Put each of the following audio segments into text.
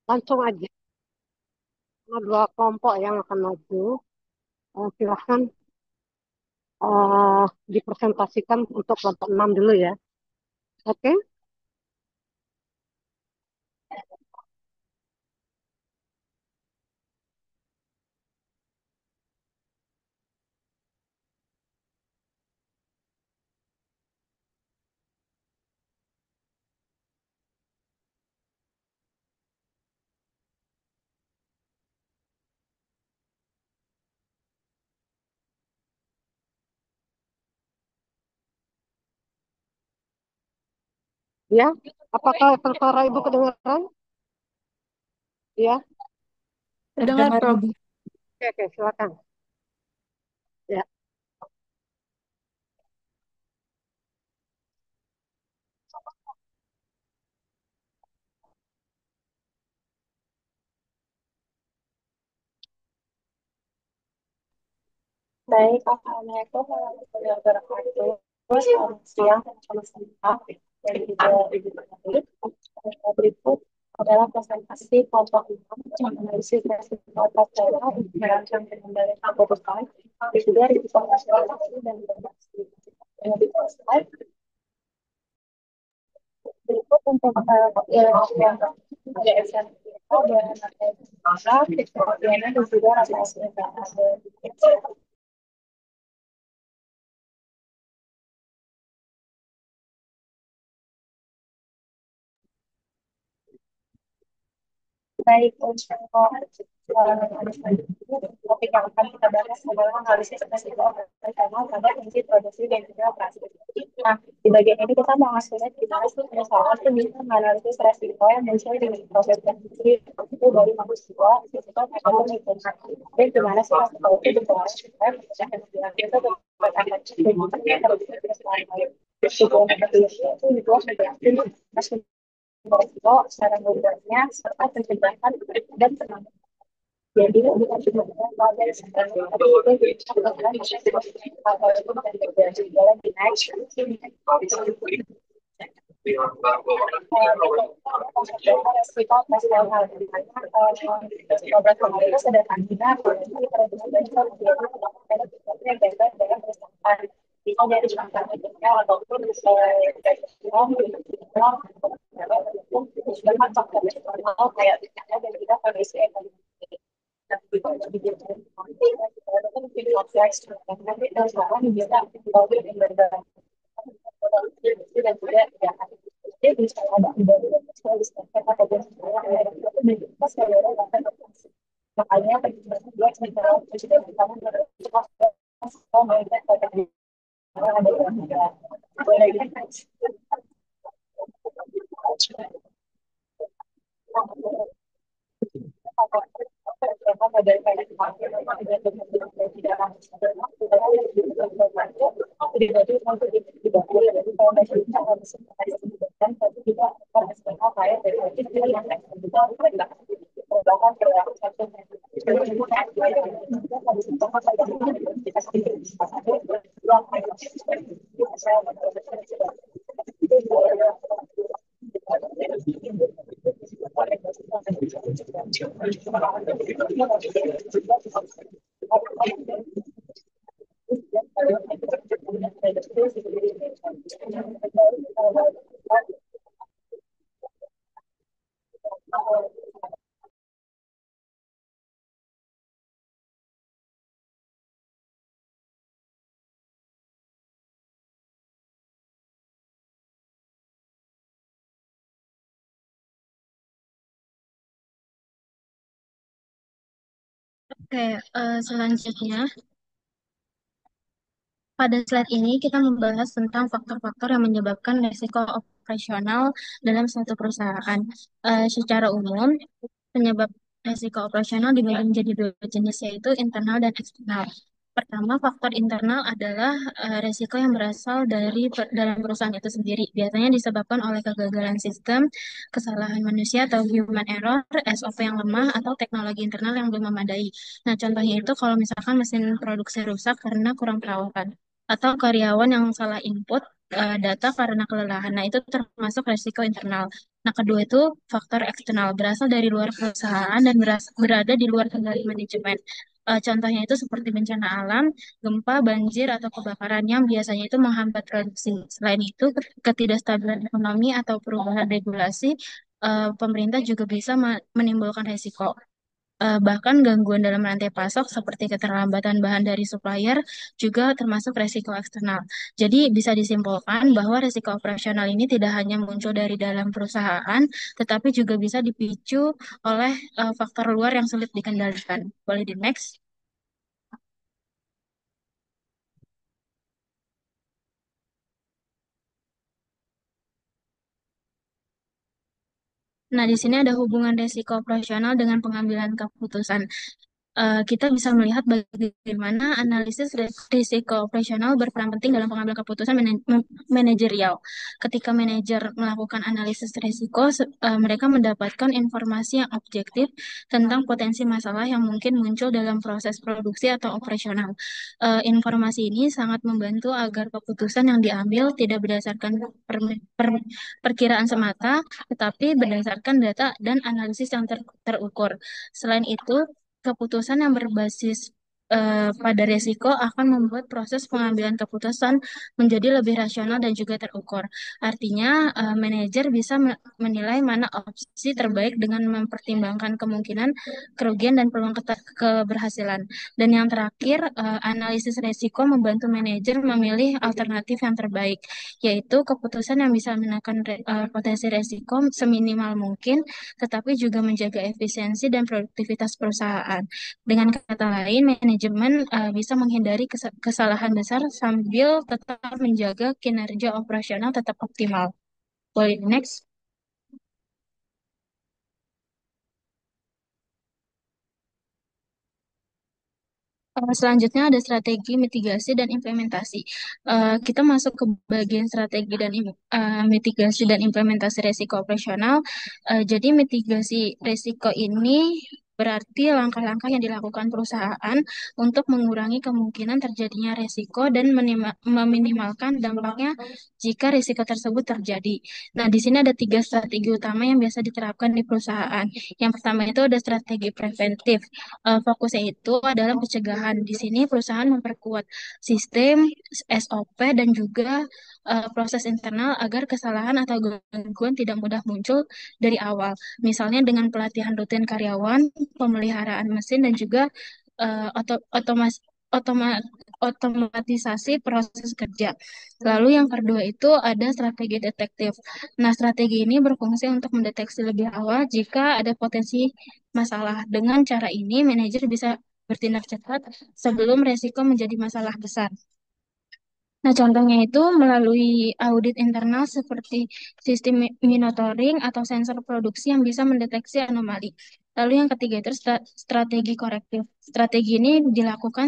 Langsung aja. Ada dua kelompok yang akan maju. Silahkan eh, dipresentasikan untuk kelompok 6 dulu ya. Oke, ya. Apakah suara Ibu kedengaran? Ya. Terdengar, Prof. Oke, oke, silakan. Ya. Baik, Assalamualaikum warahmatullahi wabarakatuh. Selamat siang dan selamat siang. Dari Ibu Terkait, berikut adalah presentasi kelompok 6 menganalisis resiko daerah untuk merancang pengendalian keputusan, juga risiko nasionalisasi dan demokrasi. Yang di slide berikut untuk yang ada SNPO dan ada dan juga rasa ada. Baik, untuk topik yang akan kita bahas adalah analisis resiko operasional pada fungsi produksi dan juga operasi. Nah, di bagian ini kita mau ngasih lihat gimana sih misalnya tuh bisa menganalisis resiko yang muncul di proses produksi itu dari mahasiswa, itu ataupun lingkungan. Dan gimana sih resiko itu dipengaruhi supaya pekerjaan yang kita dapat akan itu juga sudah resiko secara modelnya serta pencegahan dan penanganan. Jadi bukan cuma dari sekarang tapi juga dari jalan di naik. Resiko nasional obat itu sederhana bisa dari jangka ataupun kayak dan kita kondisi ekonomi kompleks dan sekarang juga dan juga ya dia bisa ada ataupun makanya dua cara presiden pertama Oke, selanjutnya pada slide ini kita membahas tentang faktor-faktor yang menyebabkan risiko operasional dalam suatu perusahaan. Secara umum, penyebab risiko operasional dibagi menjadi dua jenis, yaitu internal dan eksternal. Pertama, faktor internal adalah risiko yang berasal dari dalam perusahaan itu sendiri. Biasanya disebabkan oleh kegagalan sistem, kesalahan manusia atau human error, SOP yang lemah, atau teknologi internal yang belum memadai. Nah, contohnya itu kalau misalkan mesin produksi rusak karena kurang perawatan, atau karyawan yang salah input data karena kelelahan. Nah, itu termasuk risiko internal. Nah, kedua itu faktor eksternal berasal dari luar perusahaan dan berada di luar kendali manajemen. Contohnya itu seperti bencana alam, gempa, banjir, atau kebakaran yang biasanya itu menghambat produksi. Selain itu, ketidakstabilan ekonomi atau perubahan regulasi, pemerintah juga bisa menimbulkan risiko. Bahkan gangguan dalam rantai pasok seperti keterlambatan bahan dari supplier juga termasuk resiko eksternal. Jadi bisa disimpulkan bahwa risiko operasional ini tidak hanya muncul dari dalam perusahaan, tetapi juga bisa dipicu oleh faktor luar yang sulit dikendalikan. Boleh di next? Nah, di sini ada hubungan risiko operasional dengan pengambilan keputusan. Kita bisa melihat bagaimana analisis risiko operasional berperan penting dalam pengambilan keputusan manajerial. Ketika manajer melakukan analisis risiko, mereka mendapatkan informasi yang objektif tentang potensi masalah yang mungkin muncul dalam proses produksi atau operasional. Informasi ini sangat membantu agar keputusan yang diambil tidak berdasarkan perkiraan semata, tetapi berdasarkan data dan analisis yang terukur. Selain itu, keputusan yang berbasis pada risiko akan membuat proses pengambilan keputusan menjadi lebih rasional dan juga terukur. Artinya, manajer bisa menilai mana opsi terbaik dengan mempertimbangkan kemungkinan kerugian dan peluang keberhasilan. Dan yang terakhir, analisis risiko membantu manajer memilih alternatif yang terbaik, yaitu keputusan yang bisa menekan potensi risiko seminimal mungkin, tetapi juga menjaga efisiensi dan produktivitas perusahaan. Dengan kata lain, manajemen bisa menghindari kesalahan besar sambil tetap menjaga kinerja operasional tetap optimal. Boleh next? Selanjutnya ada strategi mitigasi dan implementasi. Kita masuk ke bagian strategi dan mitigasi dan implementasi risiko operasional. Jadi mitigasi risiko ini berarti langkah-langkah yang dilakukan perusahaan untuk mengurangi kemungkinan terjadinya risiko dan meminimalkan dampaknya jika risiko tersebut terjadi. Nah, di sini ada tiga strategi utama yang biasa diterapkan di perusahaan. Yang pertama itu ada strategi preventif. Fokusnya itu adalah pencegahan. Di sini perusahaan memperkuat sistem, SOP, dan juga proses internal agar kesalahan atau gangguan tidak mudah muncul dari awal. Misalnya dengan pelatihan rutin karyawan, pemeliharaan mesin, dan juga eh, oto- otomas otoma- otomatisasi proses kerja. Lalu yang kedua itu ada strategi detektif. Nah, strategi ini berfungsi untuk mendeteksi lebih awal jika ada potensi masalah. Dengan cara ini, manajer bisa bertindak cepat sebelum resiko menjadi masalah besar. Nah, contohnya itu melalui audit internal seperti sistem monitoring atau sensor produksi yang bisa mendeteksi anomali. Lalu yang ketiga itu strategi korektif. Strategi ini dilakukan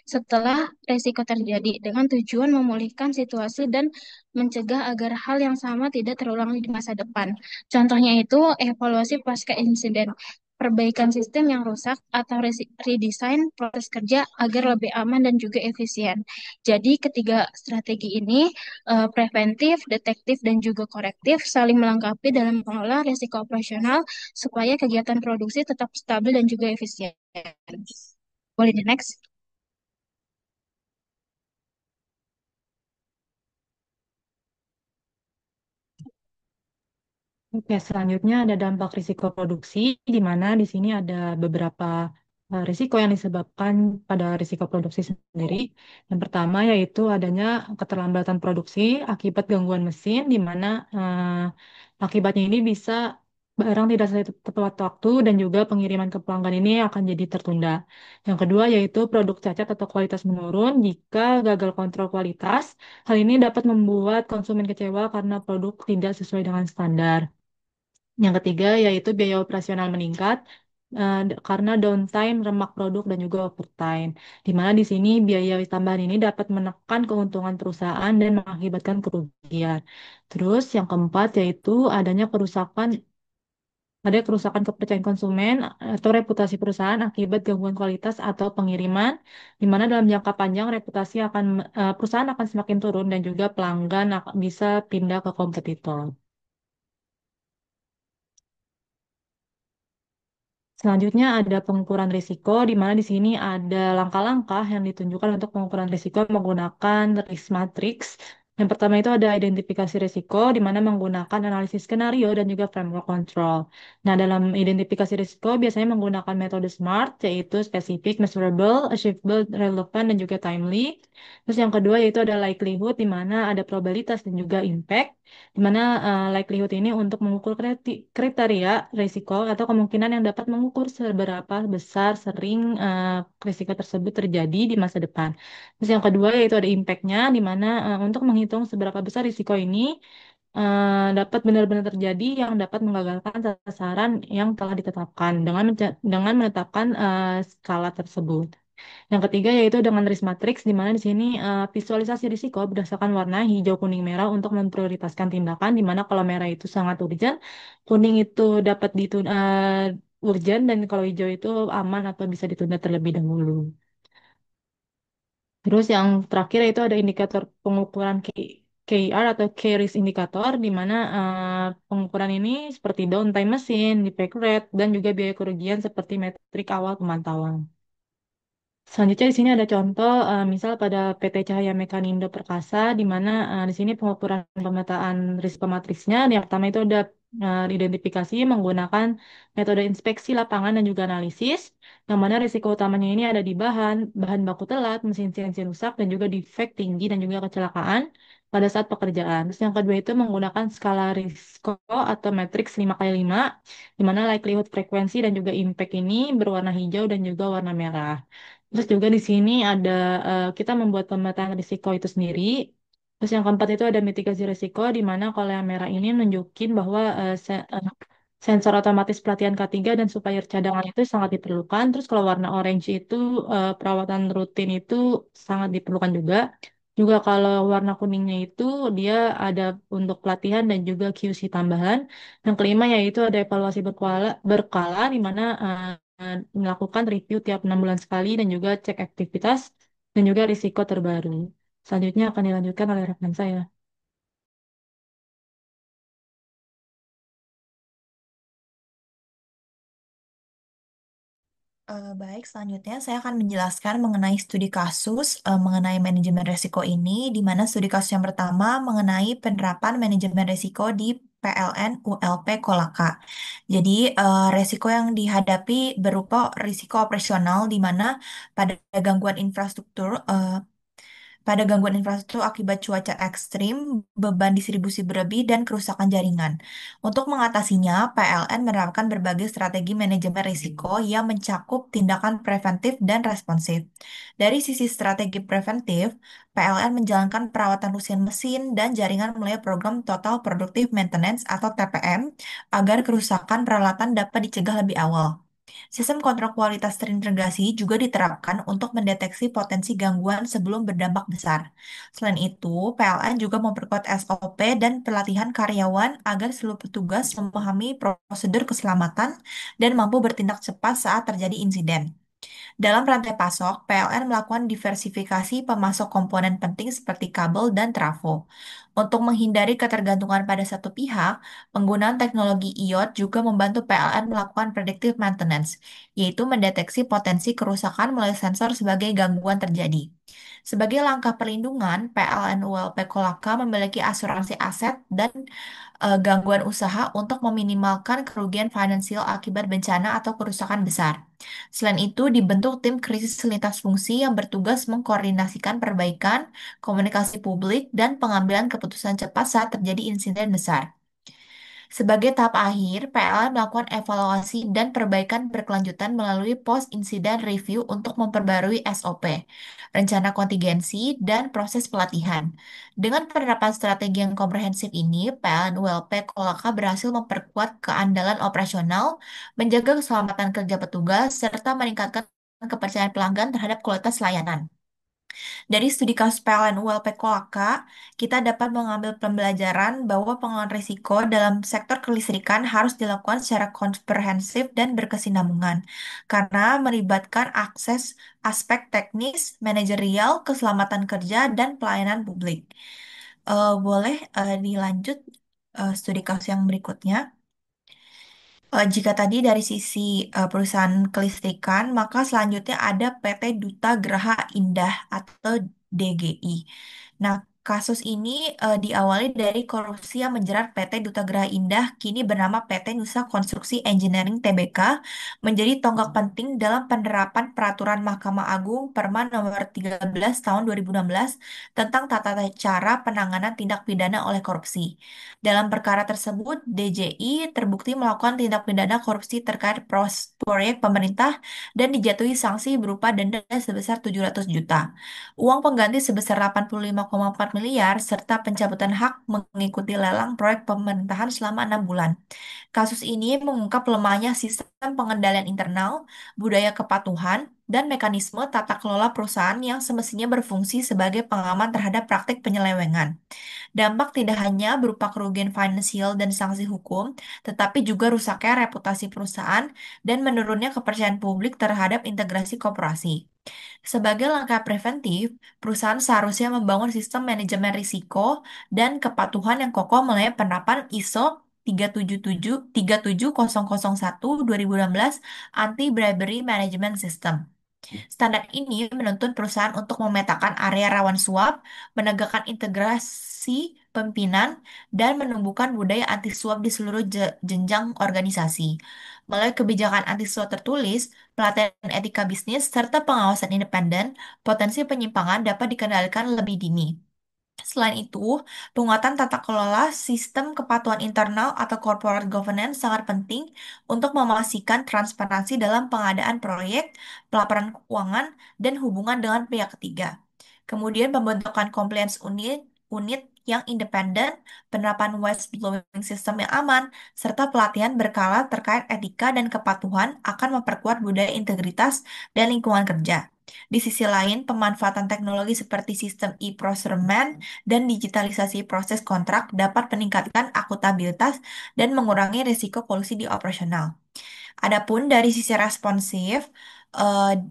setelah resiko terjadi dengan tujuan memulihkan situasi dan mencegah agar hal yang sama tidak terulang di masa depan. Contohnya itu evaluasi pasca insiden, perbaikan sistem yang rusak atau redesign proses kerja agar lebih aman dan juga efisien. Jadi ketiga strategi ini preventif, detektif, dan juga korektif saling melengkapi dalam mengelola risiko operasional supaya kegiatan produksi tetap stabil dan juga efisien. Boleh di next? Oke, selanjutnya ada dampak risiko produksi, di mana di sini ada beberapa risiko yang disebabkan pada risiko produksi sendiri. Yang pertama yaitu adanya keterlambatan produksi akibat gangguan mesin, di mana akibatnya ini bisa barang tidak sesuai tepat waktu dan juga pengiriman ke pelanggan ini akan jadi tertunda. Yang kedua yaitu produk cacat atau kualitas menurun. Jika gagal kontrol kualitas, hal ini dapat membuat konsumen kecewa karena produk tidak sesuai dengan standar. Yang ketiga yaitu biaya operasional meningkat karena downtime, remak produk, dan juga overtime. Di mana di sini biaya tambahan ini dapat menekan keuntungan perusahaan dan mengakibatkan kerugian. Terus yang keempat yaitu ada kerusakan kepercayaan konsumen atau reputasi perusahaan akibat gangguan kualitas atau pengiriman, di mana dalam jangka panjang perusahaan akan semakin turun dan juga pelanggan bisa pindah ke kompetitor. Selanjutnya ada pengukuran risiko, di mana di sini ada langkah-langkah yang ditunjukkan untuk pengukuran risiko menggunakan risk matrix. Yang pertama itu ada identifikasi risiko, di mana menggunakan analisis skenario dan juga framework control. Nah, dalam identifikasi risiko biasanya menggunakan metode SMART, yaitu specific, measurable, achievable, relevant, dan juga timely. Terus yang kedua yaitu ada likelihood, di mana ada probabilitas dan juga impact di mana likelihood ini untuk mengukur kriteria risiko atau kemungkinan yang dapat mengukur seberapa besar sering risiko tersebut terjadi di masa depan. Terus yang kedua yaitu ada impact-nya, di mana untuk menghitung seberapa besar risiko ini dapat benar-benar terjadi yang dapat menggagalkan sasaran yang telah ditetapkan dengan menetapkan skala tersebut. Yang ketiga yaitu dengan risk matrix, di mana di sini visualisasi risiko berdasarkan warna hijau, kuning, merah untuk memprioritaskan tindakan, di mana kalau merah itu sangat urgent, kuning itu dapat urgent, dan kalau hijau itu aman atau bisa ditunda terlebih dahulu. Terus yang terakhir itu ada indikator pengukuran KIR atau Key Risk Indicator, di mana pengukuran ini seperti downtime mesin, defect rate, dan juga biaya kerugian seperti metrik awal pemantauan. Selanjutnya di sini ada contoh, misal pada PT Cahaya Mekanindo Perkasa, di mana di sini pengukuran pemetaan risiko matriksnya. Yang pertama itu ada identifikasi menggunakan metode inspeksi lapangan dan juga analisis, yang mana risiko utamanya ini ada di bahan baku telat, mesin CNC rusak, dan juga defect tinggi dan juga kecelakaan pada saat pekerjaan. Terus yang kedua itu menggunakan skala risiko atau matriks 5x5, di mana likelihood, frekuensi, dan juga impact ini berwarna hijau dan juga warna merah. Terus juga di sini ada kita membuat pemetaan risiko itu sendiri. Terus yang keempat itu ada mitigasi risiko, di mana kalau yang merah ini nunjukin bahwa sensor otomatis pelatihan K3 dan supplier cadangan itu sangat diperlukan. Terus kalau warna orange itu perawatan rutin itu sangat diperlukan juga. Juga kalau warna kuningnya itu dia ada untuk pelatihan dan juga QC tambahan. Yang kelima yaitu ada evaluasi berkala, di mana melakukan review tiap 6 bulan sekali dan juga cek aktivitas dan juga risiko terbaru. Selanjutnya akan dilanjutkan oleh rekan saya. Baik, selanjutnya saya akan menjelaskan mengenai studi kasus mengenai manajemen risiko ini, di mana studi kasus yang pertama mengenai penerapan manajemen risiko di PLN ULP Kolaka. Jadi, risiko yang dihadapi berupa risiko operasional, di mana pada gangguan infrastruktur akibat cuaca ekstrim, beban distribusi berlebih, dan kerusakan jaringan. Untuk mengatasinya, PLN menerapkan berbagai strategi manajemen risiko yang mencakup tindakan preventif dan responsif. Dari sisi strategi preventif, PLN menjalankan perawatan lusian mesin dan jaringan melalui program Total Productive Maintenance atau TPM agar kerusakan peralatan dapat dicegah lebih awal. Sistem kontrol kualitas terintegrasi juga diterapkan untuk mendeteksi potensi gangguan sebelum berdampak besar. Selain itu, PLN juga memperkuat SOP dan pelatihan karyawan agar seluruh petugas memahami prosedur keselamatan dan mampu bertindak cepat saat terjadi insiden. Dalam rantai pasok, PLN melakukan diversifikasi pemasok komponen penting seperti kabel dan trafo. Untuk menghindari ketergantungan pada satu pihak, penggunaan teknologi IoT juga membantu PLN melakukan predictive maintenance, yaitu mendeteksi potensi kerusakan melalui sensor sebagai gangguan terjadi. Sebagai langkah perlindungan, PLN ULP Kolaka memiliki asuransi aset dan gangguan usaha untuk meminimalkan kerugian finansial akibat bencana atau kerusakan besar. Selain itu, dibentuk tim krisis lintas fungsi yang bertugas mengkoordinasikan perbaikan, komunikasi publik, dan pengambilan keputusan cepat saat terjadi insiden besar. Sebagai tahap akhir, PLN melakukan evaluasi dan perbaikan berkelanjutan melalui post-incident review untuk memperbarui SOP, rencana kontingensi, dan proses pelatihan. Dengan penerapan strategi yang komprehensif ini, PLN ULP Kolaka berhasil memperkuat keandalan operasional, menjaga keselamatan kerja petugas, serta meningkatkan kepercayaan pelanggan terhadap kualitas layanan. Dari studi kasus PLN ULP Kolaka, kita dapat mengambil pembelajaran bahwa pengelolaan risiko dalam sektor kelistrikan harus dilakukan secara komprehensif dan berkesinambungan, karena melibatkan akses aspek teknis, manajerial, keselamatan kerja, dan pelayanan publik. Boleh dilanjut studi kasus yang berikutnya. Jika tadi dari sisi perusahaan kelistrikan, maka selanjutnya ada PT Duta Geraha Indah atau DGI. Nah, kasus ini diawali dari korupsi yang menjerat PT Duta Geraha Indah, kini bernama PT Nusa Konstruksi Engineering Tbk, menjadi tonggak penting dalam penerapan Peraturan Mahkamah Agung Perma Nomor 13 Tahun 2016 tentang tata cara penanganan tindak pidana oleh korupsi. Dalam perkara tersebut, DJI terbukti melakukan tindak pidana korupsi terkait proyek pemerintah dan dijatuhi sanksi berupa denda sebesar 700 juta, uang pengganti sebesar 85,4 miliar, serta pencabutan hak mengikuti lelang proyek pemerintahan selama 6 bulan. Kasus ini mengungkap lemahnya sistem pengendalian internal, budaya kepatuhan, dan mekanisme tata kelola perusahaan yang semestinya berfungsi sebagai pengaman terhadap praktik penyelewengan. Dampak tidak hanya berupa kerugian finansial dan sanksi hukum, tetapi juga rusaknya reputasi perusahaan dan menurunnya kepercayaan publik terhadap integrasi korporasi. Sebagai langkah preventif, perusahaan seharusnya membangun sistem manajemen risiko dan kepatuhan yang kokoh melalui penerapan ISO 37001 Anti-Bribery Management System. Standar ini menuntut perusahaan untuk memetakan area rawan suap, menegakkan integrasi pimpinan, dan menumbuhkan budaya anti suap di seluruh jenjang organisasi. Melalui kebijakan anti suap tertulis, pelatihan etika bisnis, serta pengawasan independen, potensi penyimpangan dapat dikendalikan lebih dini. Selain itu, penguatan tata kelola sistem kepatuhan internal atau corporate governance sangat penting untuk memastikan transparansi dalam pengadaan proyek, pelaporan keuangan, dan hubungan dengan pihak ketiga. Kemudian pembentukan compliance unit yang independen, penerapan whistleblowing system yang aman, serta pelatihan berkala terkait etika dan kepatuhan akan memperkuat budaya integritas dan lingkungan kerja. Di sisi lain, pemanfaatan teknologi seperti sistem e-procurement dan digitalisasi proses kontrak dapat meningkatkan akuntabilitas dan mengurangi risiko kolusi di operasional. Adapun dari sisi responsif,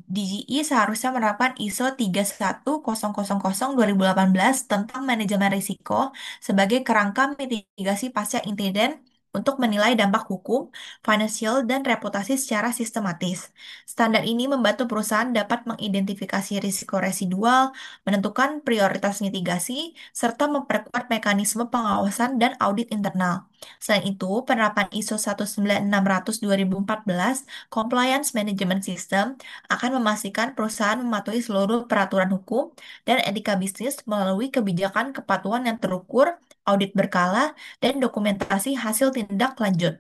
DGI seharusnya menerapkan ISO 31000/2018 tentang manajemen risiko sebagai kerangka mitigasi pasca insiden untuk menilai dampak hukum, finansial, dan reputasi secara sistematis. Standar ini membantu perusahaan dapat mengidentifikasi risiko residual, menentukan prioritas mitigasi, serta memperkuat mekanisme pengawasan dan audit internal. Selain itu, penerapan ISO 19600/2014 Compliance Management System akan memastikan perusahaan mematuhi seluruh peraturan hukum dan etika bisnis melalui kebijakan kepatuhan yang terukur, audit berkala, dan dokumentasi hasil tindak lanjut.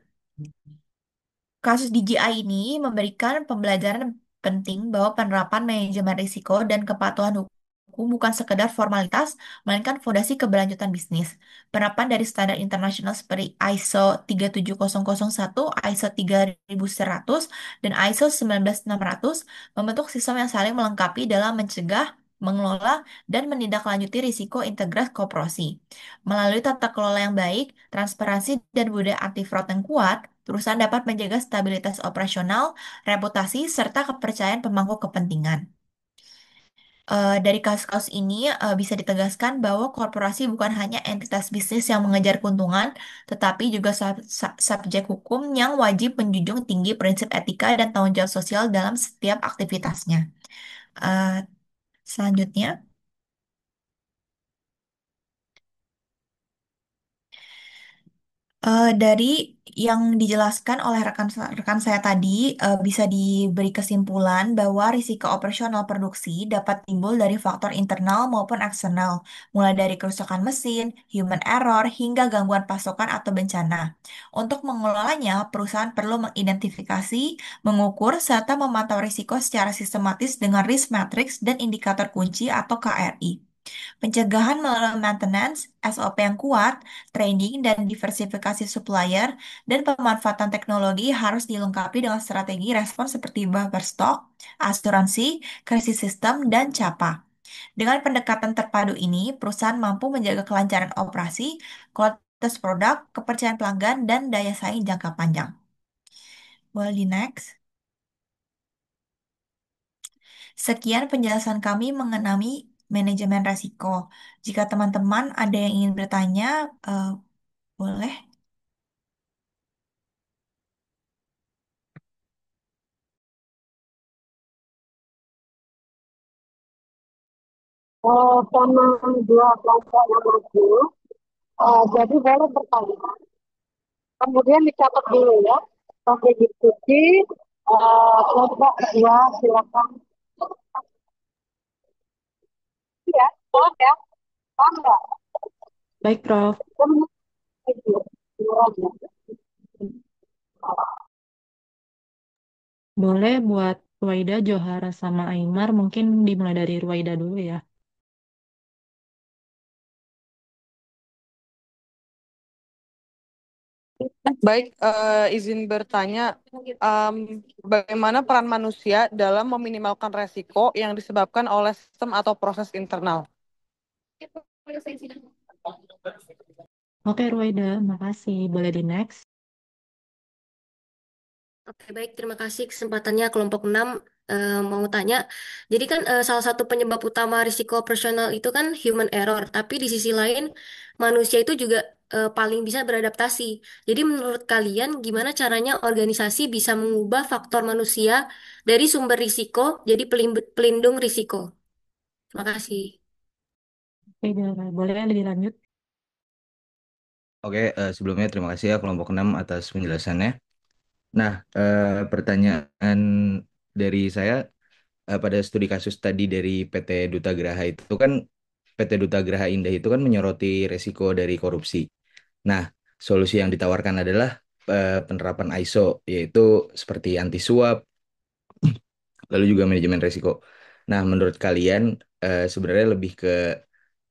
Kasus DJI ini memberikan pembelajaran penting bahwa penerapan manajemen risiko dan kepatuhan hukum bukan sekedar formalitas, melainkan fondasi keberlanjutan bisnis. Penerapan dari standar internasional seperti ISO 37001, ISO 3100, dan ISO 19600 membentuk sistem yang saling melengkapi dalam mencegah, mengelola, dan menindaklanjuti risiko integras koperasi. Melalui tata kelola yang baik, transparansi, dan budaya anti fraud yang kuat, perusahaan dapat menjaga stabilitas operasional, reputasi, serta kepercayaan pemangku kepentingan. Dari kasus-kasus ini bisa ditegaskan bahwa korporasi bukan hanya entitas bisnis yang mengejar keuntungan, tetapi juga subjek hukum yang wajib menjunjung tinggi prinsip etika dan tanggung jawab sosial dalam setiap aktivitasnya. Eh, Selanjutnya. Dari yang dijelaskan oleh rekan saya tadi, bisa diberi kesimpulan bahwa risiko operasional produksi dapat timbul dari faktor internal maupun eksternal, mulai dari kerusakan mesin, human error, hingga gangguan pasokan atau bencana. Untuk mengelolanya, perusahaan perlu mengidentifikasi, mengukur, serta memantau risiko secara sistematis dengan risk matrix dan indikator kunci atau KRI. Pencegahan melalui maintenance, SOP yang kuat, training dan diversifikasi supplier, dan pemanfaatan teknologi harus dilengkapi dengan strategi respons seperti buffer stock, asuransi, krisis sistem, dan CAPA. Dengan pendekatan terpadu ini, perusahaan mampu menjaga kelancaran operasi, kualitas produk, kepercayaan pelanggan, dan daya saing jangka panjang. Boleh di next. Sekian penjelasan kami mengenai manajemen risiko. Jika teman-teman ada yang ingin bertanya, boleh. sama dua kelompok yang maju. Jadi boleh bertanya. Kemudian dicatat dulu ya. Sampai diskusi. Kelompok dua silakan. Ya, paham ya? Paham nggak? Baik, Prof. Kemudian, itu. Boleh buat Ruwaida, Johara, sama Aimar. Mungkin dimulai dari Ruwaida dulu ya. Baik, izin bertanya, em, bagaimana peran manusia dalam meminimalkan resiko yang disebabkan oleh sistem atau proses internal? Oke, Ruwaida. Makasih. Boleh di next. Oke, baik. Terima kasih kesempatannya kelompok 6 mau tanya. Jadi kan salah satu penyebab utama risiko operasional itu kan human error. Tapi di sisi lain manusia itu juga paling bisa beradaptasi. Jadi menurut kalian gimana caranya organisasi bisa mengubah faktor manusia dari sumber risiko jadi pelindung risiko? Terima kasih. Oke, Johara. Boleh lebih lanjut? Oke, sebelumnya terima kasih ya kelompok 6 atas penjelasannya. Nah, pertanyaan dari saya pada studi kasus tadi dari PT Duta Graha itu kan PT Duta Graha Indah itu kan menyoroti resiko dari korupsi. Nah, solusi yang ditawarkan adalah penerapan ISO yaitu seperti anti suap, lalu juga manajemen resiko. Nah, menurut kalian sebenarnya lebih ke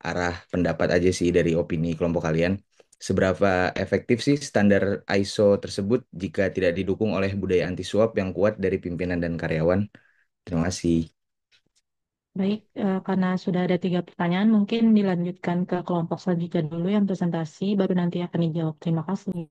arah pendapat aja sih dari opini kelompok kalian. Seberapa efektif sih standar ISO tersebut jika tidak didukung oleh budaya anti suap yang kuat dari pimpinan dan karyawan? Terima kasih. Baik, karena sudah ada 3 pertanyaan, mungkin dilanjutkan ke kelompok selanjutnya dulu yang presentasi, baru nanti akan dijawab. Terima kasih.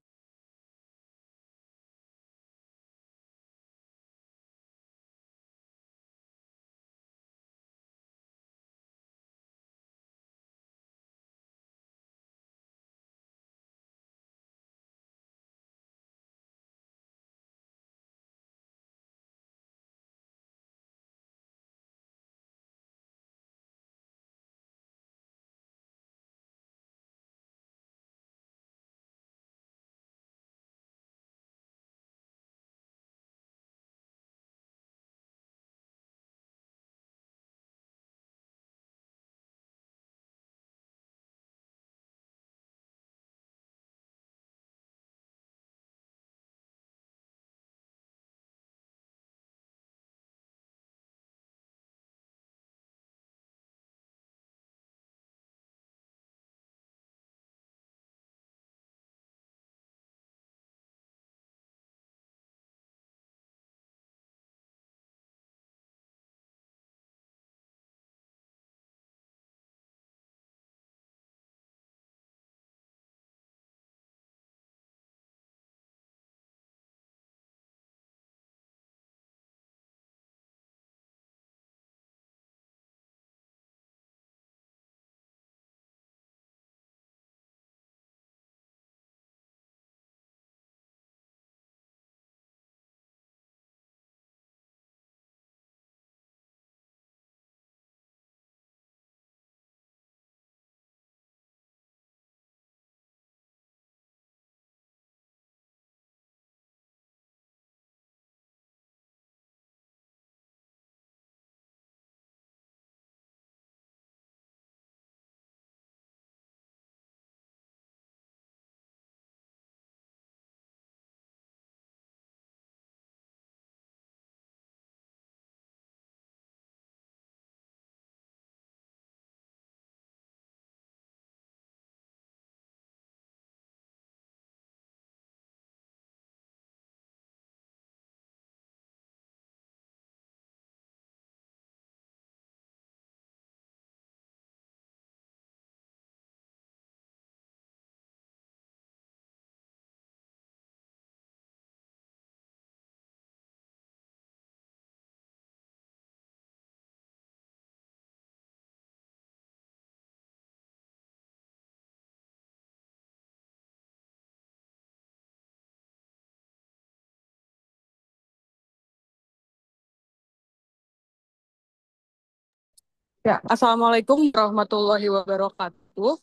Ya, Assalamualaikum warahmatullahi wabarakatuh.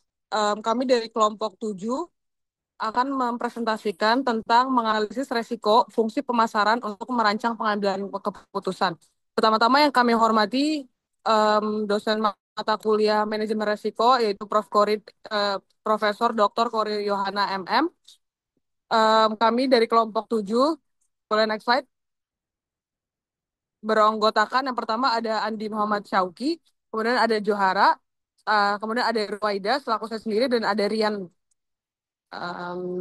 Kami dari kelompok 7 akan mempresentasikan tentang menganalisis resiko fungsi pemasaran untuk merancang pengambilan keputusan. Pertama-tama yang kami hormati dosen mata kuliah manajemen resiko yaitu Profesor Dr. Kori Yohana MM. Kami dari kelompok 7, boleh next slide, beranggotakan yang pertama ada Andi Muhammad Syauki, kemudian ada Johara, kemudian ada Ruwaida selaku saya sendiri, dan ada Rian.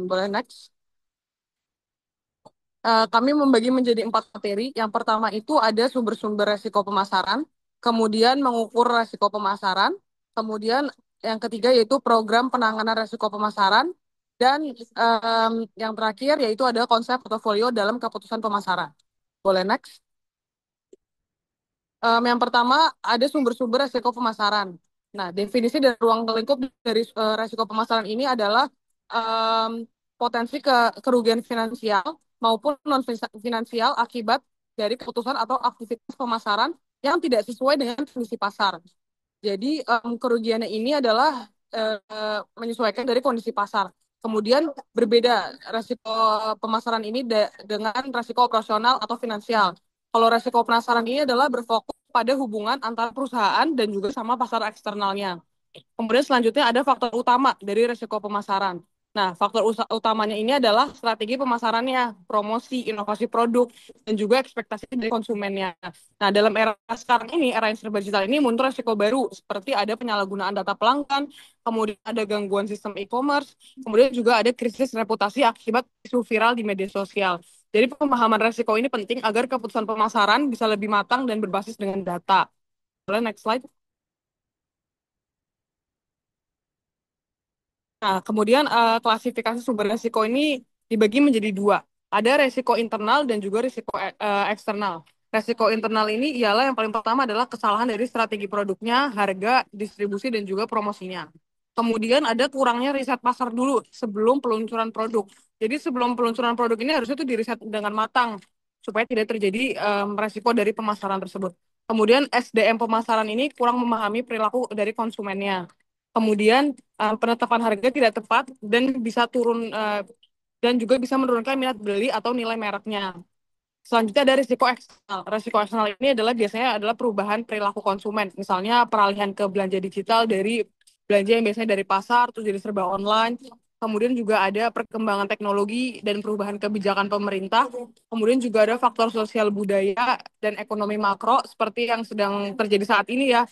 Boleh next. Kami membagi menjadi 4 materi. Yang pertama itu ada sumber-sumber resiko pemasaran, kemudian mengukur resiko pemasaran, kemudian yang ketiga yaitu program penanganan resiko pemasaran, dan yang terakhir yaitu ada konsep portofolio dalam keputusan pemasaran. Boleh next. Yang pertama ada sumber-sumber resiko pemasaran. Nah, definisi dari ruang lingkup dari resiko pemasaran ini adalah em, potensi kerugian finansial maupun non finansial akibat dari keputusan atau aktivitas pemasaran yang tidak sesuai dengan kondisi pasar. Jadi kerugiannya ini adalah menyesuaikan dari kondisi pasar. Kemudian berbeda resiko pemasaran ini dengan resiko operasional atau finansial. Kalau resiko pemasaran ini adalah berfokus pada hubungan antara perusahaan dan juga sama pasar eksternalnya. Kemudian selanjutnya ada faktor utama dari resiko pemasaran. Nah, faktor utamanya ini adalah strategi pemasarannya, promosi, inovasi produk, dan juga ekspektasi dari konsumennya. Nah, dalam era sekarang ini, era yang serba digital ini, muncul resiko baru, seperti ada penyalahgunaan data pelanggan, kemudian ada gangguan sistem e-commerce, kemudian juga ada krisis reputasi akibat isu viral di media sosial. Jadi pemahaman resiko ini penting agar keputusan pemasaran bisa lebih matang dan berbasis dengan data. Boleh next slide. Nah, kemudian klasifikasi sumber risiko ini dibagi menjadi dua. Ada risiko internal dan juga risiko eksternal. Risiko internal ini ialah yang paling pertama adalah kesalahan dari strategi produknya, harga, distribusi, dan juga promosinya. Kemudian ada kurangnya riset pasar dulu sebelum peluncuran produk. Jadi sebelum peluncuran produk ini harusnya itu diriset dengan matang supaya tidak terjadi resiko dari pemasaran tersebut. Kemudian SDM pemasaran ini kurang memahami perilaku dari konsumennya. Kemudian penetapan harga tidak tepat dan bisa turun dan juga bisa menurunkan minat beli atau nilai mereknya. Selanjutnya ada risiko eksternal. Risiko eksternal ini adalah biasanya adalah perubahan perilaku konsumen. Misalnya peralihan ke belanja digital dari belanja yang biasanya dari pasar terus jadi serba online. Kemudian juga ada perkembangan teknologi dan perubahan kebijakan pemerintah. Kemudian juga ada faktor sosial budaya dan ekonomi makro seperti yang sedang terjadi saat ini ya.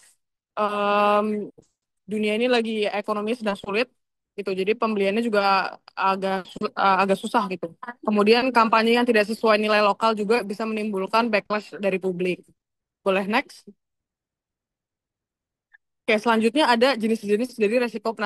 Em, Dunia ini lagi ekonomi sedang sulit gitu. Jadi pembeliannya juga agak susah gitu. Kemudian kampanye yang tidak sesuai nilai lokal juga bisa menimbulkan backlash dari publik. Boleh next? Oke, selanjutnya ada jenis-jenis dari resiko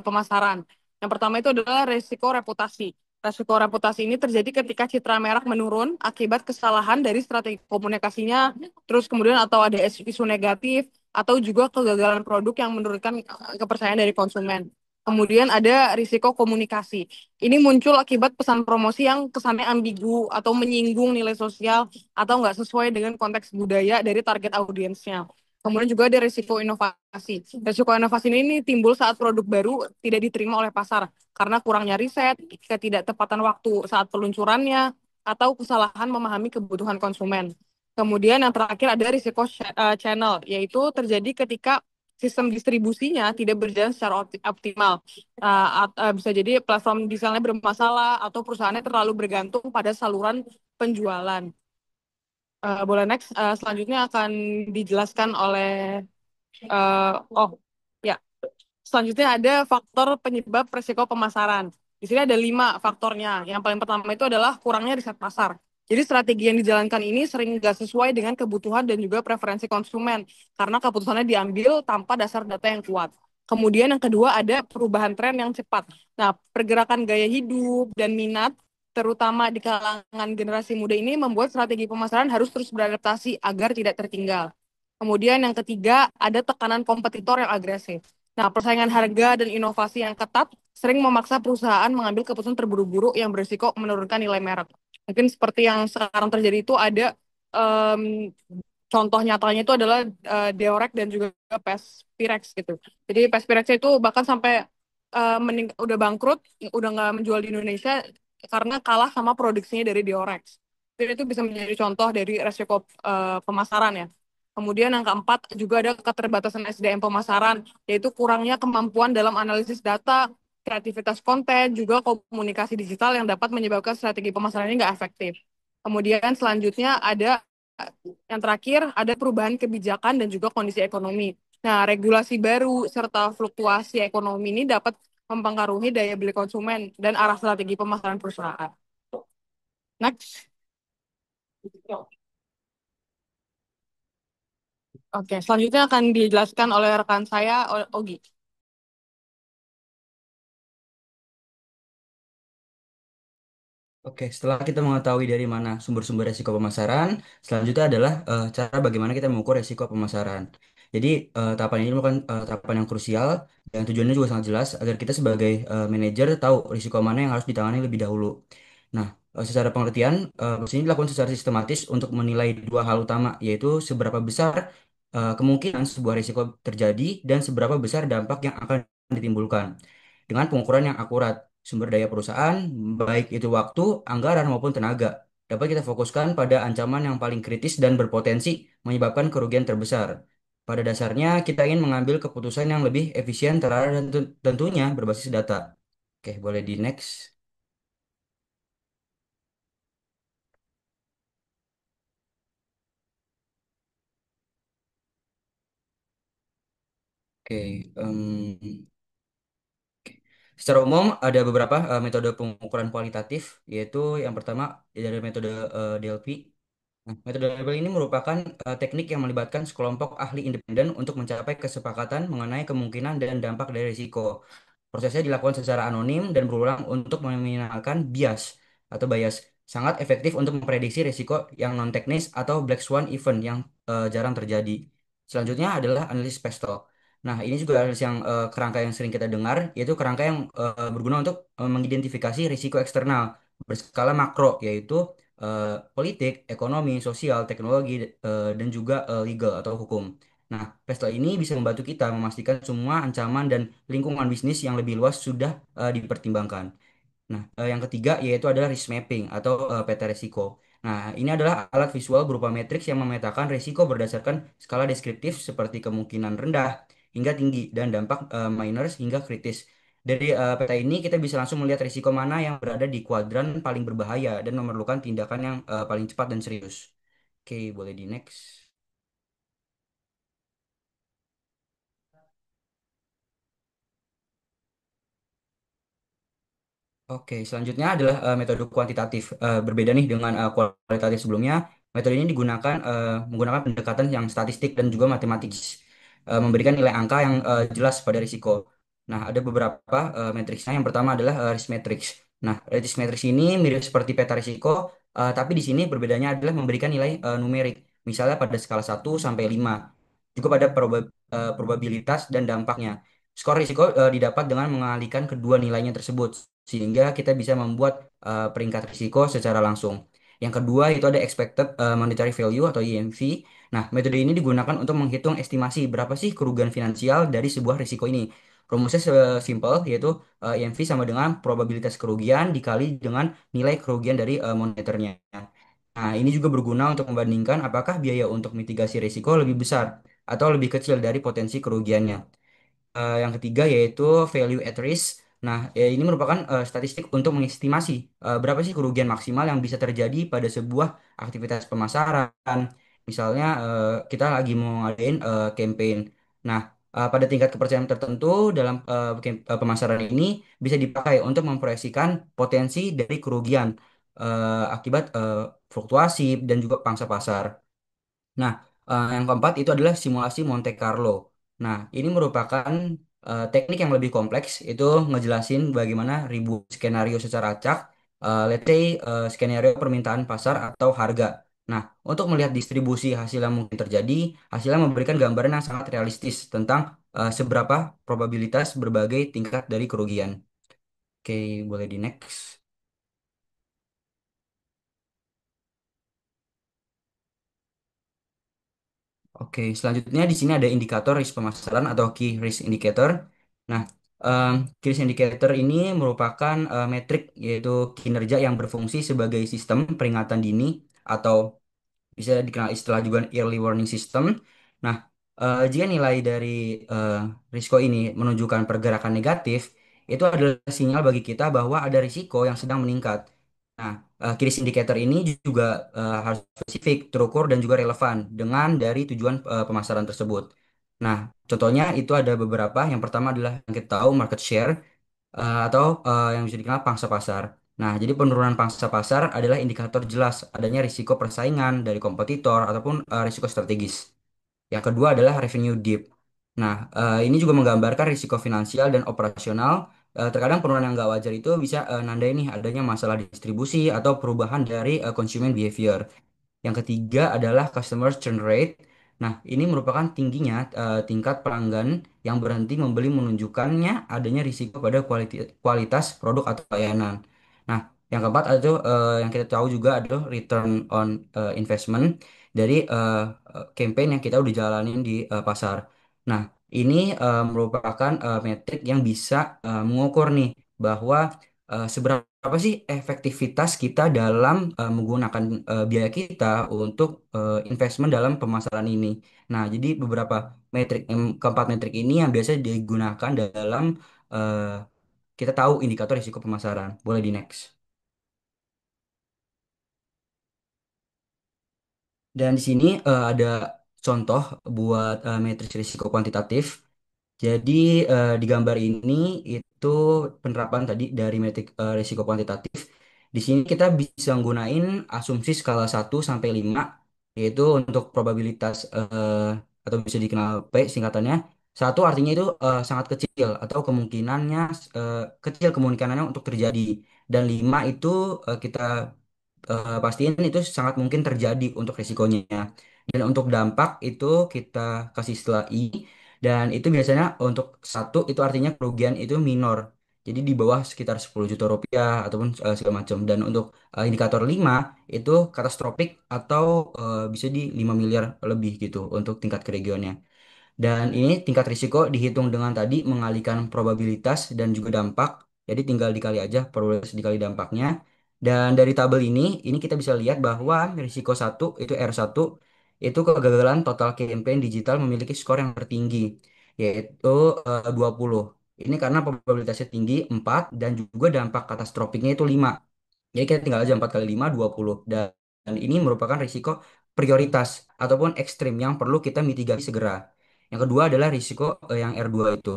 pemasaran. Yang pertama itu adalah resiko reputasi. Resiko reputasi ini terjadi ketika citra merek menurun akibat kesalahan dari strategi komunikasinya, terus kemudian atau ada isu negatif, atau juga kegagalan produk yang menurunkan kepercayaan dari konsumen. Kemudian ada risiko komunikasi. Ini muncul akibat pesan promosi yang kesannya ambigu atau menyinggung nilai sosial atau nggak sesuai dengan konteks budaya dari target audiensnya. Kemudian juga ada risiko inovasi. Risiko inovasi ini timbul saat produk baru tidak diterima oleh pasar karena kurangnya riset, ketidaktepatan waktu saat peluncurannya, atau kesalahan memahami kebutuhan konsumen. Kemudian yang terakhir ada risiko channel, yaitu terjadi ketika sistem distribusinya tidak berjalan secara optimal. Bisa jadi platform desainnya bermasalah atau perusahaannya terlalu bergantung pada saluran penjualan. Boleh next. Selanjutnya akan dijelaskan oleh oh ya. Selanjutnya ada faktor penyebab resiko pemasaran. Di sini ada 5 faktornya. Yang paling pertama itu adalah kurangnya riset pasar. Jadi strategi yang dijalankan ini sering nggak sesuai dengan kebutuhan dan juga preferensi konsumen karena keputusannya diambil tanpa dasar data yang kuat. Kemudian yang kedua ada perubahan tren yang cepat. Nah, pergerakan gaya hidup dan minat terutama di kalangan generasi muda ini membuat strategi pemasaran harus terus beradaptasi agar tidak tertinggal. Kemudian yang ketiga ada tekanan kompetitor yang agresif. Nah, persaingan harga dan inovasi yang ketat sering memaksa perusahaan mengambil keputusan terburu-buru yang berisiko menurunkan nilai merek. Mungkin seperti yang sekarang terjadi itu ada em, contoh nyatanya itu adalah Deorek dan juga Pespirex gitu. Jadi Pespirex itu bahkan sampai udah bangkrut, udah nggak menjual di Indonesia karena kalah sama produksinya dari Deorex. Jadi itu bisa menjadi contoh dari resiko pemasaran ya. Kemudian yang keempat juga ada keterbatasan SDM pemasaran, yaitu kurangnya kemampuan dalam analisis data, kreativitas konten, juga komunikasi digital yang dapat menyebabkan strategi pemasaran ini nggak efektif. Kemudian selanjutnya ada yang terakhir ada perubahan kebijakan dan juga kondisi ekonomi. Nah, regulasi baru serta fluktuasi ekonomi ini dapat mempengaruhi daya beli konsumen dan arah strategi pemasaran perusahaan. Next. Oke, selanjutnya akan dijelaskan oleh rekan saya, Ogi. Oke, setelah kita mengetahui dari mana sumber-sumber resiko pemasaran, selanjutnya adalah cara bagaimana kita mengukur resiko pemasaran. Jadi, tahapan ini merupakan tahapan yang krusial dan tujuannya juga sangat jelas agar kita sebagai manajer tahu risiko mana yang harus ditangani lebih dahulu. Nah, secara pengertian, proses ini dilakukan secara sistematis untuk menilai dua hal utama, yaitu seberapa besar kemungkinan sebuah risiko terjadi dan seberapa besar dampak yang akan ditimbulkan. Dengan pengukuran yang akurat, sumber daya perusahaan, baik itu waktu, anggaran maupun tenaga, dapat kita fokuskan pada ancaman yang paling kritis dan berpotensi menyebabkan kerugian terbesar. Pada dasarnya, kita ingin mengambil keputusan yang lebih efisien, terarah, dan tentunya berbasis data. Oke, boleh di next. Oke, secara umum ada beberapa metode pengukuran kualitatif, yaitu yang pertama dari metode DLP. Nah, metode label ini merupakan teknik yang melibatkan sekelompok ahli independen untuk mencapai kesepakatan mengenai kemungkinan dan dampak dari risiko. Prosesnya dilakukan secara anonim dan berulang untuk meminimalkan bias. Sangat efektif untuk memprediksi risiko yang non-teknis atau black swan event yang jarang terjadi. Selanjutnya adalah analisis pestel. Nah, ini juga analisis yang kerangka yang sering kita dengar, yaitu kerangka yang berguna untuk mengidentifikasi risiko eksternal berskala makro, yaitu politik, ekonomi, sosial, teknologi, dan juga legal atau hukum. Nah, Pestel ini bisa membantu kita memastikan semua ancaman dan lingkungan bisnis yang lebih luas sudah dipertimbangkan. Nah, yang ketiga yaitu adalah risk mapping atau peta risiko. Nah, ini adalah alat visual berupa matriks yang memetakan risiko berdasarkan skala deskriptif seperti kemungkinan rendah hingga tinggi dan dampak minors hingga kritis. Dari peta ini kita bisa langsung melihat risiko mana yang berada di kuadran paling berbahaya dan memerlukan tindakan yang paling cepat dan serius. Oke, boleh di next. Oke, selanjutnya adalah metode kuantitatif. Berbeda nih dengan kualitatif sebelumnya. Metode ini menggunakan pendekatan yang statistik dan juga matematis, memberikan nilai angka yang jelas pada risiko. Nah, ada beberapa matriksnya. Yang pertama adalah risk matrix. Nah, risk matrix ini mirip seperti peta risiko, tapi di sini berbedanya adalah memberikan nilai numerik, misalnya pada skala 1 sampai 5, juga pada probabilitas dan dampaknya. Skor risiko didapat dengan mengalihkan kedua nilainya tersebut, sehingga kita bisa membuat peringkat risiko secara langsung. Yang kedua itu ada expected monetary value atau EMV. Nah, metode ini digunakan untuk menghitung estimasi berapa sih kerugian finansial dari sebuah risiko ini. Rumusnya simple, yaitu EMV sama dengan probabilitas kerugian dikali dengan nilai kerugian dari moneternya. Nah, ini juga berguna untuk membandingkan apakah biaya untuk mitigasi risiko lebih besar atau lebih kecil dari potensi kerugiannya. Yang ketiga yaitu value at risk. Nah, ini merupakan statistik untuk mengestimasi berapa sih kerugian maksimal yang bisa terjadi pada sebuah aktivitas pemasaran. Misalnya kita lagi mau ngadain campaign. Nah, pada tingkat kepercayaan tertentu dalam pemasaran ini bisa dipakai untuk memproyeksikan potensi dari kerugian akibat fluktuasi dan juga pangsa pasar. Nah, yang keempat itu adalah simulasi Monte Carlo. Nah, ini merupakan teknik yang lebih kompleks, itu ngejelasin bagaimana ribuan skenario secara acak, let's say skenario permintaan pasar atau harga. Nah, untuk melihat distribusi hasil yang mungkin terjadi, hasilnya memberikan gambaran yang sangat realistis tentang seberapa probabilitas berbagai tingkat dari kerugian. Oke, boleh di next. Oke, selanjutnya di sini ada indikator risk pemasaran atau key risk indicator. Nah, em, key risk indicator ini merupakan metrik yaitu kinerja yang berfungsi sebagai sistem peringatan dini atau bisa dikenal istilah juga early warning system. Nah, jika nilai dari eh, risiko ini menunjukkan pergerakan negatif, itu adalah sinyal bagi kita bahwa ada risiko yang sedang meningkat. Nah, key indicator ini juga harus spesifik, terukur, dan juga relevan dengan dari tujuan pemasaran tersebut. Nah, contohnya itu ada beberapa. Yang pertama adalah yang kita tahu market share atau yang bisa dikenal pangsa pasar. Nah, jadi penurunan pangsa pasar adalah indikator jelas adanya risiko persaingan dari kompetitor ataupun risiko strategis. Yang kedua adalah revenue dip. Nah, ini juga menggambarkan risiko finansial dan operasional. Terkadang penurunan yang nggak wajar itu bisa nandai nih adanya masalah distribusi atau perubahan dari consumer behavior. Yang ketiga adalah customer churn rate. Nah, ini merupakan tingginya tingkat pelanggan yang berhenti membeli menunjukkannya adanya risiko pada kualitas produk atau layanan. Nah, yang keempat ada yang kita tahu juga adalah return on investment dari campaign yang kita udah jalanin di pasar. Nah, ini merupakan metrik yang bisa mengukur nih bahwa seberapa sih efektivitas kita dalam menggunakan biaya kita untuk investment dalam pemasaran ini. Nah, jadi beberapa keempat metrik ini yang biasa digunakan dalam eh, kita tahu indikator risiko pemasaran. Boleh di next. Dan di sini ada contoh buat matriks risiko kuantitatif. Jadi di gambar ini itu penerapan tadi dari metrik risiko kuantitatif. Di sini kita bisa menggunakan asumsi skala 1 sampai 5, yaitu untuk probabilitas atau bisa dikenal P singkatannya. Satu artinya itu sangat kecil atau kemungkinannya kecil kemungkinannya untuk terjadi. Dan 5 itu kita pastiin itu sangat mungkin terjadi untuk risikonya. Dan untuk dampak itu kita kasih istilah I. Dan itu biasanya untuk satu itu artinya kerugian itu minor. Jadi di bawah sekitar 10 juta rupiah ataupun segala macam. Dan untuk indikator 5 itu katastrofik atau bisa di 5 miliar lebih gitu untuk tingkat kerugiannya. Dan ini tingkat risiko dihitung dengan tadi mengalihkan probabilitas dan juga dampak. Jadi tinggal dikali aja probabilitas dikali dampaknya. Dan dari tabel ini kita bisa lihat bahwa risiko satu itu R1 itu kegagalan total campaign digital memiliki skor yang tertinggi yaitu 20. Ini karena probabilitasnya tinggi 4 dan juga dampak katastrofiknya itu 5. Jadi kita tinggal aja 4 kali 5 20. Dan ini merupakan risiko prioritas ataupun ekstrim yang perlu kita mitigasi segera. Yang kedua adalah risiko yang R2 itu.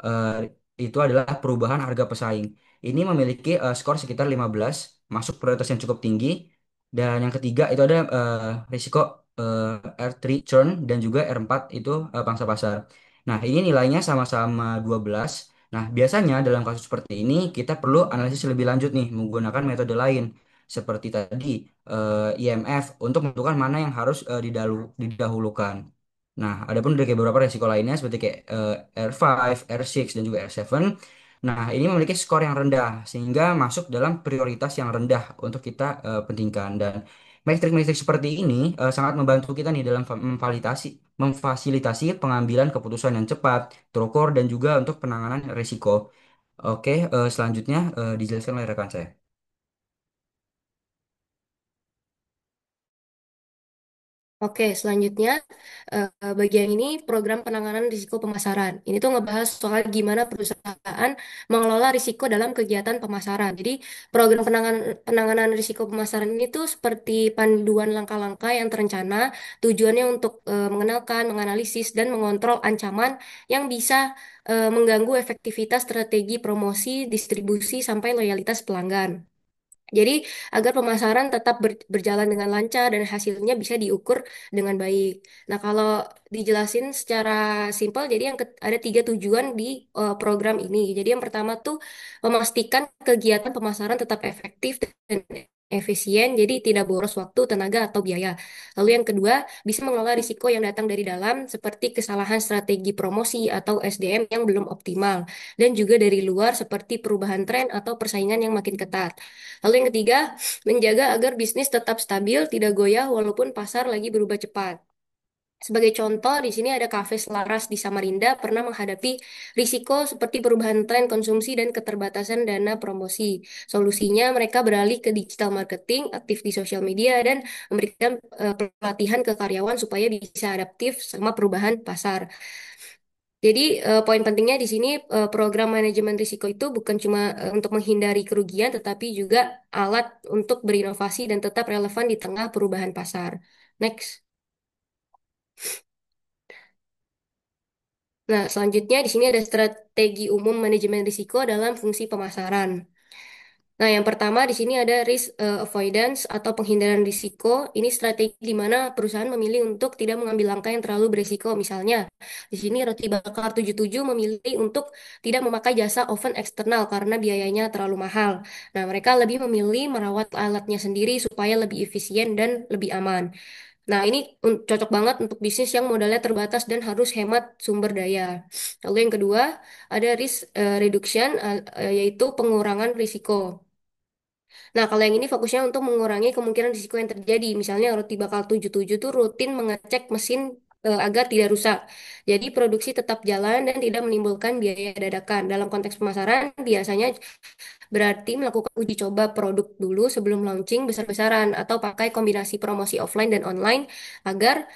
Eh, itu adalah perubahan harga pesaing. Ini memiliki skor sekitar 15, masuk prioritas yang cukup tinggi. Dan yang ketiga itu ada risiko R3 churn dan juga R4 itu pangsa pasar. Nah, ini nilainya sama-sama 12. Nah, biasanya dalam kasus seperti ini kita perlu analisis lebih lanjut nih menggunakan metode lain seperti tadi IMF untuk menentukan mana yang harus didahulukan. Nah, ada pun dari beberapa resiko lainnya seperti kayak R5, R6 dan juga R7. Nah, ini memiliki skor yang rendah sehingga masuk dalam prioritas yang rendah untuk kita pentingkan dan metrik-metrik seperti ini sangat membantu kita nih dalam memfasilitasi pengambilan keputusan yang cepat, terukur dan juga untuk penanganan risiko. Oke, selanjutnya dijelaskan oleh rekan saya. Oke, selanjutnya bagian ini program penanganan risiko pemasaran. Ini tuh ngebahas soal gimana perusahaan mengelola risiko dalam kegiatan pemasaran. Jadi program penanganan risiko pemasaran ini tuh seperti panduan langkah-langkah yang terencana, tujuannya untuk mengenalkan, menganalisis, dan mengontrol ancaman yang bisa mengganggu efektivitas strategi promosi, distribusi, sampai loyalitas pelanggan. Jadi, agar pemasaran tetap berjalan dengan lancar dan hasilnya bisa diukur dengan baik. Nah, kalau dijelasin secara simpel, jadi ada 3 tujuan di program ini. Jadi, yang pertama tuh memastikan kegiatan pemasaran tetap efektif dan efisien, jadi tidak boros waktu, tenaga, atau biaya. Lalu yang kedua, bisa mengelola risiko yang datang dari dalam, seperti kesalahan strategi promosi atau SDM yang belum optimal, dan juga dari luar, seperti perubahan tren atau persaingan yang makin ketat. Lalu yang ketiga, menjaga agar bisnis tetap stabil, tidak goyah walaupun pasar lagi berubah cepat. Sebagai contoh, di sini ada kafe selaras di Samarinda pernah menghadapi risiko seperti perubahan tren konsumsi dan keterbatasan dana promosi. Solusinya, mereka beralih ke digital marketing, aktif di sosial media, dan memberikan pelatihan ke karyawan supaya bisa adaptif sama perubahan pasar. Jadi, poin pentingnya di sini program manajemen risiko itu bukan cuma untuk menghindari kerugian, tetapi juga alat untuk berinovasi dan tetap relevan di tengah perubahan pasar. Next. Nah, selanjutnya di sini ada strategi umum manajemen risiko dalam fungsi pemasaran. Nah, yang pertama di sini ada risk avoidance atau penghindaran risiko. Ini strategi di mana perusahaan memilih untuk tidak mengambil langkah yang terlalu berisiko. Misalnya, di sini Roti Bakar 77 memilih untuk tidak memakai jasa oven eksternal karena biayanya terlalu mahal. Nah, mereka lebih memilih merawat alatnya sendiri supaya lebih efisien dan lebih aman. Nah, ini cocok banget untuk bisnis yang modalnya terbatas dan harus hemat sumber daya. Lalu yang kedua, ada risk reduction, yaitu pengurangan risiko. Nah, kalau yang ini fokusnya untuk mengurangi kemungkinan risiko yang terjadi. Misalnya roti bakal 77 tuh rutin mengecek mesin agar tidak rusak. Jadi produksi tetap jalan dan tidak menimbulkan biaya dadakan. Dalam konteks pemasaran, biasanya berarti melakukan uji coba produk dulu sebelum launching besar-besaran atau pakai kombinasi promosi offline dan online agar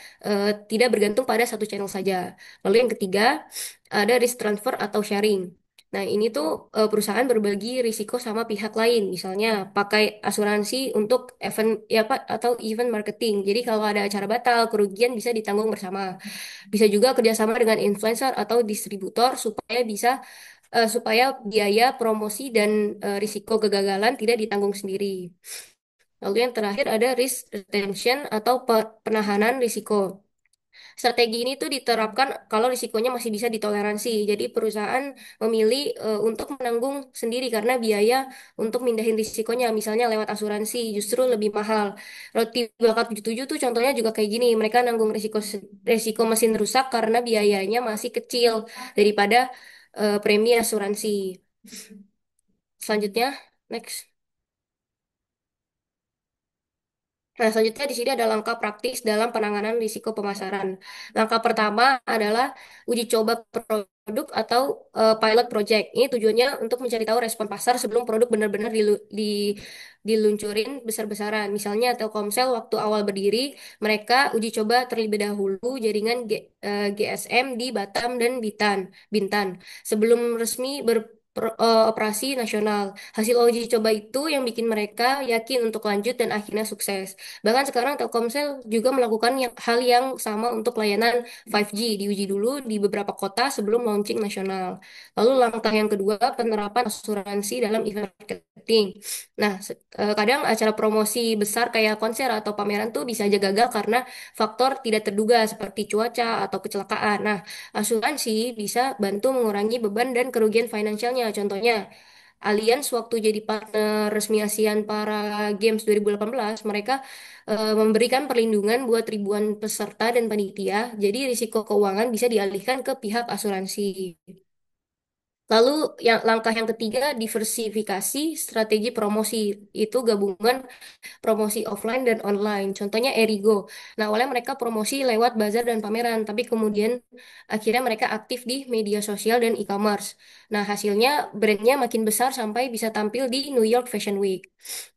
tidak bergantung pada satu channel saja. Lalu yang ketiga, ada risk transfer atau sharing. Nah, ini tuh perusahaan berbagi risiko sama pihak lain, misalnya pakai asuransi untuk event ya Pak atau event marketing. Jadi kalau ada acara batal, kerugian bisa ditanggung bersama. Bisa juga kerjasama dengan influencer atau distributor supaya biaya promosi dan risiko kegagalan tidak ditanggung sendiri. Lalu yang terakhir ada risk retention atau penahanan risiko. Strategi ini tuh diterapkan kalau risikonya masih bisa ditoleransi. Jadi perusahaan memilih untuk menanggung sendiri karena biaya untuk mindahin risikonya, misalnya lewat asuransi, justru lebih mahal. Roti Bakar 77 tuh contohnya juga kayak gini. Mereka nanggung risiko mesin rusak karena biayanya masih kecil daripada premi asuransi. Selanjutnya, next. Nah, selanjutnya di sini ada langkah praktis dalam penanganan risiko pemasaran. Langkah pertama adalah uji coba produk atau pilot project. Ini tujuannya untuk mencari tahu respon pasar sebelum produk benar-benar diluncurin besar-besaran. Misalnya Telkomsel waktu awal berdiri, mereka uji coba terlebih dahulu jaringan GSM di Batam dan Bintan sebelum resmi operasi nasional. Hasil uji coba itu yang bikin mereka yakin untuk lanjut dan akhirnya sukses. Bahkan sekarang Telkomsel juga melakukan hal yang sama untuk layanan 5G, diuji dulu di beberapa kota sebelum launching nasional. Lalu langkah yang kedua, penerapan asuransi dalam event marketing. Nah, kadang acara promosi besar kayak konser atau pameran tuh bisa aja gagal karena faktor tidak terduga seperti cuaca atau kecelakaan. Nah, asuransi bisa bantu mengurangi beban dan kerugian finansialnya. Contohnya, Allianz waktu jadi partner resmi ASEAN para Games 2018, mereka memberikan perlindungan buat ribuan peserta dan panitia, jadi risiko keuangan bisa dialihkan ke pihak asuransi. Lalu langkah yang ketiga, diversifikasi strategi promosi. Itu gabungan promosi offline dan online. Contohnya Erigo. Nah, awalnya mereka promosi lewat bazar dan pameran, tapi kemudian akhirnya mereka aktif di media sosial dan e-commerce. Nah, hasilnya brandnya makin besar sampai bisa tampil di New York Fashion Week.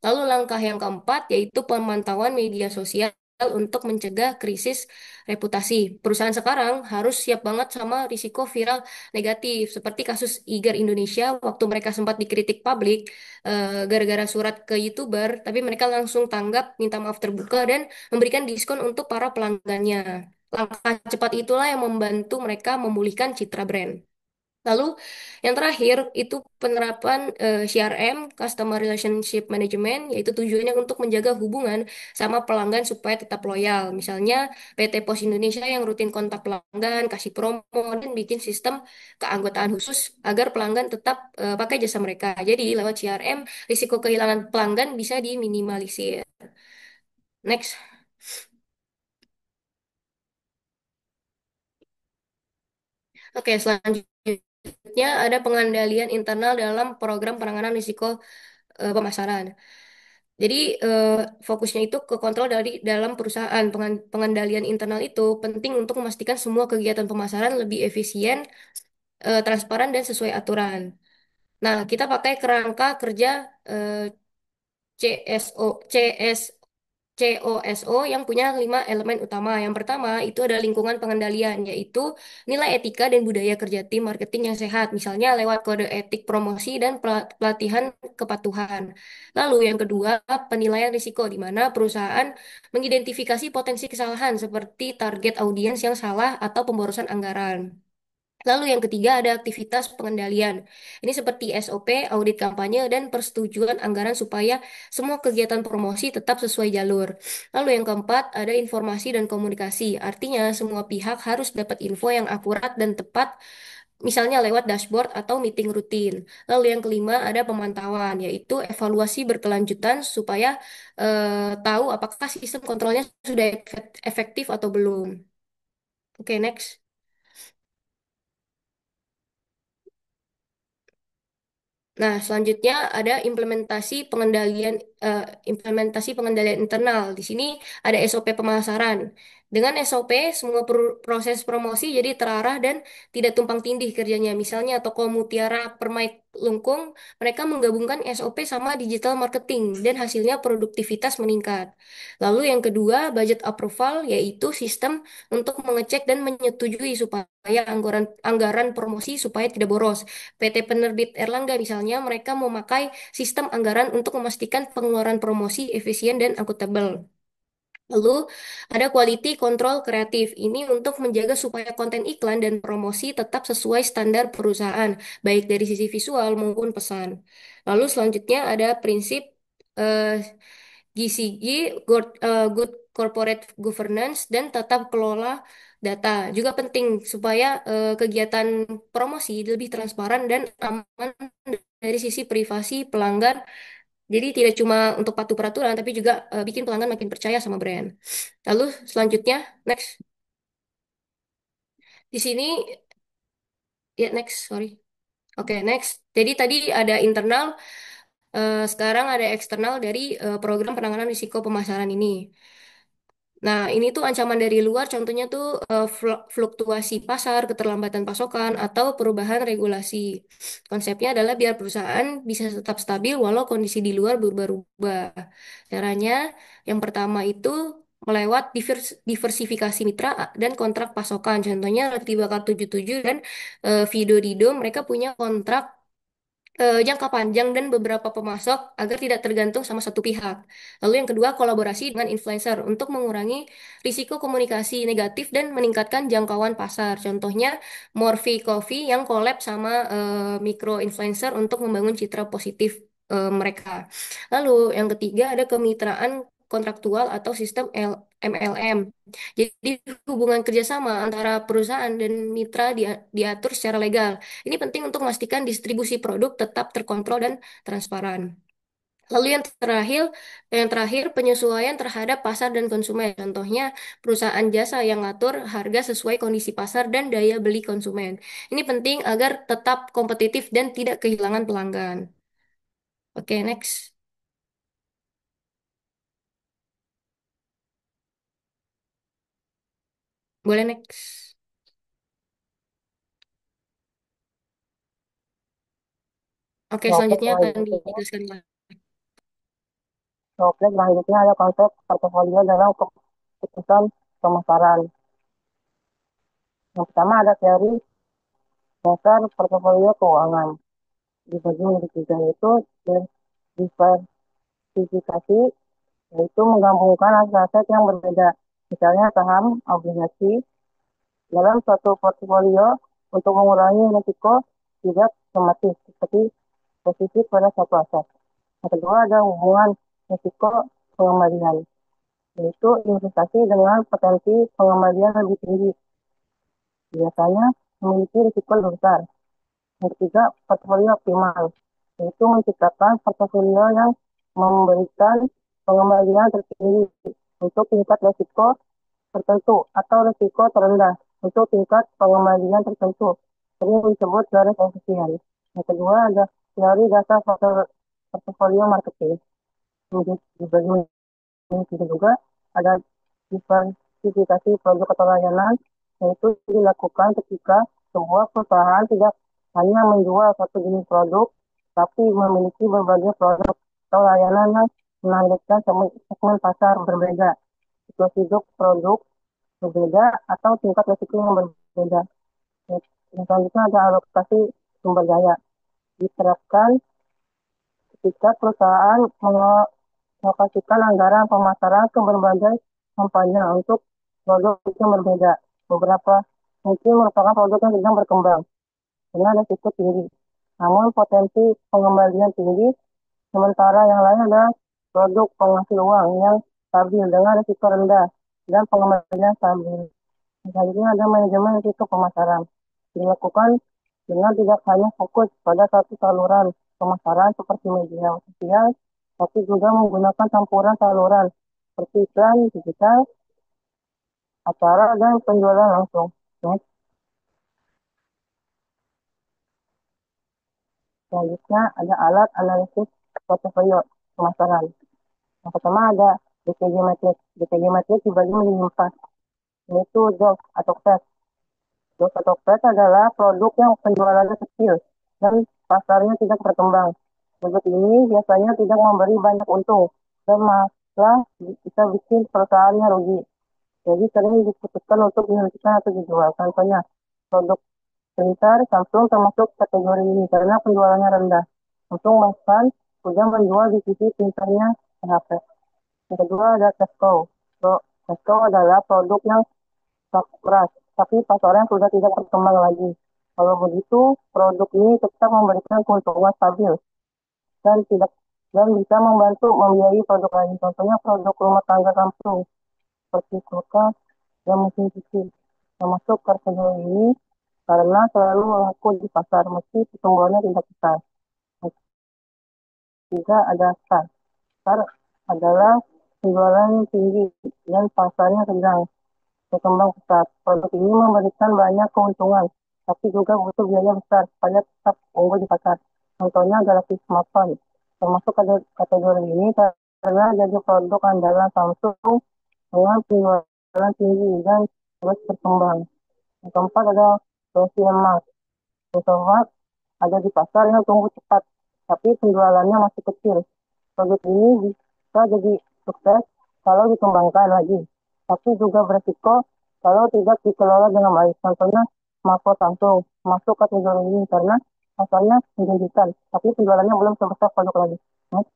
Lalu langkah yang keempat yaitu pemantauan media sosial untuk mencegah krisis reputasi. Perusahaan sekarang harus siap banget sama risiko viral negatif, seperti kasus Igar Indonesia waktu mereka sempat dikritik publik gara-gara surat ke YouTuber, tapi mereka langsung tanggap, minta maaf terbuka, dan memberikan diskon untuk para pelanggannya. Langkah cepat itulah yang membantu mereka memulihkan citra brand. Lalu yang terakhir itu penerapan CRM, Customer Relationship Management, yaitu tujuannya untuk menjaga hubungan sama pelanggan supaya tetap loyal. Misalnya PT Pos Indonesia yang rutin kontak pelanggan, kasih promo, dan bikin sistem keanggotaan khusus agar pelanggan tetap pakai jasa mereka. Jadi lewat CRM, risiko kehilangan pelanggan bisa diminimalisir. Next. Oke, selanjutnya ada pengendalian internal dalam program penanganan risiko pemasaran. Jadi fokusnya itu ke kontrol dari dalam perusahaan. Pengendalian internal itu penting untuk memastikan semua kegiatan pemasaran lebih efisien, transparan dan sesuai aturan. Nah, kita pakai kerangka kerja eh, CSO, COSO yang punya 5 elemen utama. Yang pertama itu ada lingkungan pengendalian, yaitu nilai etika dan budaya kerja tim marketing yang sehat, misalnya lewat kode etik promosi dan pelatihan kepatuhan. Lalu yang kedua, penilaian risiko, di mana perusahaan mengidentifikasi potensi kesalahan seperti target audiens yang salah atau pemborosan anggaran. Lalu yang ketiga ada aktivitas pengendalian. Ini seperti SOP, audit kampanye, dan persetujuan anggaran supaya semua kegiatan promosi tetap sesuai jalur. Lalu yang keempat ada informasi dan komunikasi. Artinya semua pihak harus dapat info yang akurat dan tepat, misalnya lewat dashboard atau meeting rutin. Lalu yang kelima ada pemantauan, yaitu evaluasi berkelanjutan supaya tahu apakah sistem kontrolnya sudah efektif atau belum. Oke, next. Nah, selanjutnya ada implementasi pengendalian internal. Di sini ada SOP pemasaran. Dengan SOP, semua proses promosi jadi terarah dan tidak tumpang tindih kerjanya. Misalnya toko Mutiara Permai Lungkung, mereka menggabungkan SOP sama digital marketing dan hasilnya produktivitas meningkat. Lalu yang kedua, budget approval, yaitu sistem untuk mengecek dan menyetujui supaya anggaran anggaran promosi supaya tidak boros. PT Penerbit Erlangga misalnya, mereka memakai sistem anggaran untuk memastikan pengeluaran promosi efisien dan akuntabel. Lalu ada quality control kreatif. Ini untuk menjaga supaya konten iklan dan promosi tetap sesuai standar perusahaan, baik dari sisi visual maupun pesan. Lalu selanjutnya ada prinsip eh, GCG, Good Corporate Governance, dan tata kelola data. Juga penting supaya kegiatan promosi lebih transparan dan aman dari sisi privasi pelanggan. Jadi tidak cuma untuk patuh peraturan, tapi juga bikin pelanggan makin percaya sama brand. Lalu selanjutnya, next. Di sini, ya next, sorry. Oke, next. Jadi tadi ada internal, sekarang ada eksternal dari program penanganan risiko pemasaran ini. Nah, ini tuh ancaman dari luar, contohnya tuh fluktuasi pasar, keterlambatan pasokan, atau perubahan regulasi. Konsepnya adalah biar perusahaan bisa tetap stabil walau kondisi di luar berubah-ubah. Caranya, yang pertama itu melewat diversifikasi mitra dan kontrak pasokan. Contohnya Roti Bakar 77 dan Vido Dido, mereka punya kontrak jangka panjang dan beberapa pemasok agar tidak tergantung sama satu pihak. Lalu yang kedua, kolaborasi dengan influencer untuk mengurangi risiko komunikasi negatif dan meningkatkan jangkauan pasar. Contohnya, Morphe Coffee yang collab sama micro influencer untuk membangun citra positif mereka. Lalu yang ketiga ada kemitraan kontraktual atau sistem MLM. Jadi hubungan kerjasama antara perusahaan dan mitra diatur secara legal. Ini penting untuk memastikan distribusi produk tetap terkontrol dan transparan. Lalu yang terakhir penyesuaian terhadap pasar dan konsumen. Contohnya perusahaan jasa yang ngatur harga sesuai kondisi pasar dan daya beli konsumen. Ini penting agar tetap kompetitif dan tidak kehilangan pelanggan. Oke, next. Boleh next. Oke, Topik selanjutnya akan selanjutnya, dijelaskan. topik selanjutnya ada konsep portofolio dalam keputusan pemasaran. Yang pertama ada teori dasar portofolio keuangan. Di bagian ketiga itu diversifikasi, yaitu menggabungkan aset-aset yang berbeda, misalnya saham, obligasi, dalam suatu portofolio untuk mengurangi risiko tidak otomatis seperti posisi pada satu aset. Yang kedua ada hubungan risiko pengembalian, yaitu investasi dengan potensi pengembalian lebih tinggi, biasanya memiliki risiko lebih besar. Yang ketiga, portofolio optimal, yaitu menciptakan portofolio yang memberikan pengembalian tertinggi untuk tingkat risiko tertentu atau risiko terendah untuk tingkat pengembalian tertentu. Ini disebut garis efisien. Yang kedua ada teori dasar portofolio marketing. Di bagian ini juga ada diversifikasi produk atau layanan, yaitu dilakukan ketika sebuah perusahaan tidak hanya menjual satu jenis produk, tapi memiliki berbagai produk atau layanan yang menargetkan segmen pasar berbeda, siklus hidup produk berbeda, atau tingkat risiko yang berbeda. Yang selanjutnya ada alokasi sumber daya. Diterapkan ketika perusahaan mengalokasikan anggaran pemasaran ke berbagai kampanye untuk produk yang berbeda. Beberapa mungkin merupakan produk yang sedang berkembang dengan risiko tinggi, namun potensi pengembalian tinggi, sementara yang lain adalah produk penghasil uang yang stabil dengan risiko rendah dan pengembalian stabil. Selanjutnya ada manajemen risiko pemasaran. Dilakukan dengan tidak hanya fokus pada satu saluran pemasaran seperti media sosial, tapi juga menggunakan campuran saluran seperti iklan, digital, acara, dan penjualan langsung. Next. Selanjutnya ada alat analisis portofolio pemasaran. Yang pertama ada DPG Matrix. DPG Matrix dibagi menjadi 4, yaitu DOF atau PES. DOF atau PES adalah produk yang penjualannya kecil dan pasarnya tidak berkembang. Produk ini biasanya tidak memberi banyak untung dan malah bisa bikin perusahaannya rugi. Jadi sering diputuskan untuk dihentikan atau dijual. Contohnya, produk printer Samsung termasuk kategori ini karena penjualannya rendah. Samsung bahkan sudah menjual divisi printernya ke HP. Yang kedua ada Tesco. Tesco adalah produk yang beras, tapi pasarnya sudah tidak berkembang lagi. Kalau begitu, produk ini tetap memberikan keuntungan stabil dan tidak dan bisa membantu membiayai produk lain. Contohnya produk rumah tangga Samsung seperti kulkas dan mesin cuci termasuk kategori ini karena selalu laku di pasar meski pertumbuhannya tidak besar. Ketiga ada SAR. SAR adalah penjualan tinggi dan pasarnya sedang berkembang pesat. Produk ini memberikan banyak keuntungan, tapi juga butuh biaya besar supaya tetap unggul di pasar. Contohnya Galaxy Smartphone termasuk kategori ini karena jadi produk andalan Samsung dengan penjualan tinggi dan terus berkembang. Yang keempat ada Infinix. Infinix ada di pasar yang tumbuh cepat, tapi penjualannya masih kecil. Produk ini bisa jadi sukses kalau dikembangkan lagi, tapi juga beresiko kalau tidak dikelola dengan baik. Contohnya smartphone Samsung masuk kategori ini karena asalnya menjanjikan, tapi penjualannya belum sebesar produk lagi. Next.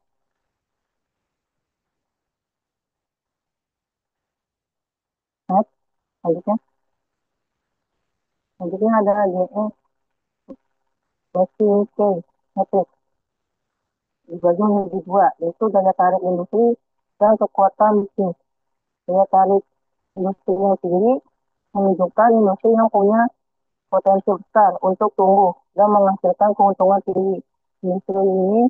Next. Selanjutnya. Selanjutnya ada GE Matrix Matrix dibagi menjadi 2, yaitu daya tarik industri dan kekuatan bisnis. Daya tarik industri yang tinggi menunjukkan industri yang punya potensi besar untuk tumbuh dan menghasilkan keuntungan tinggi. Industri ini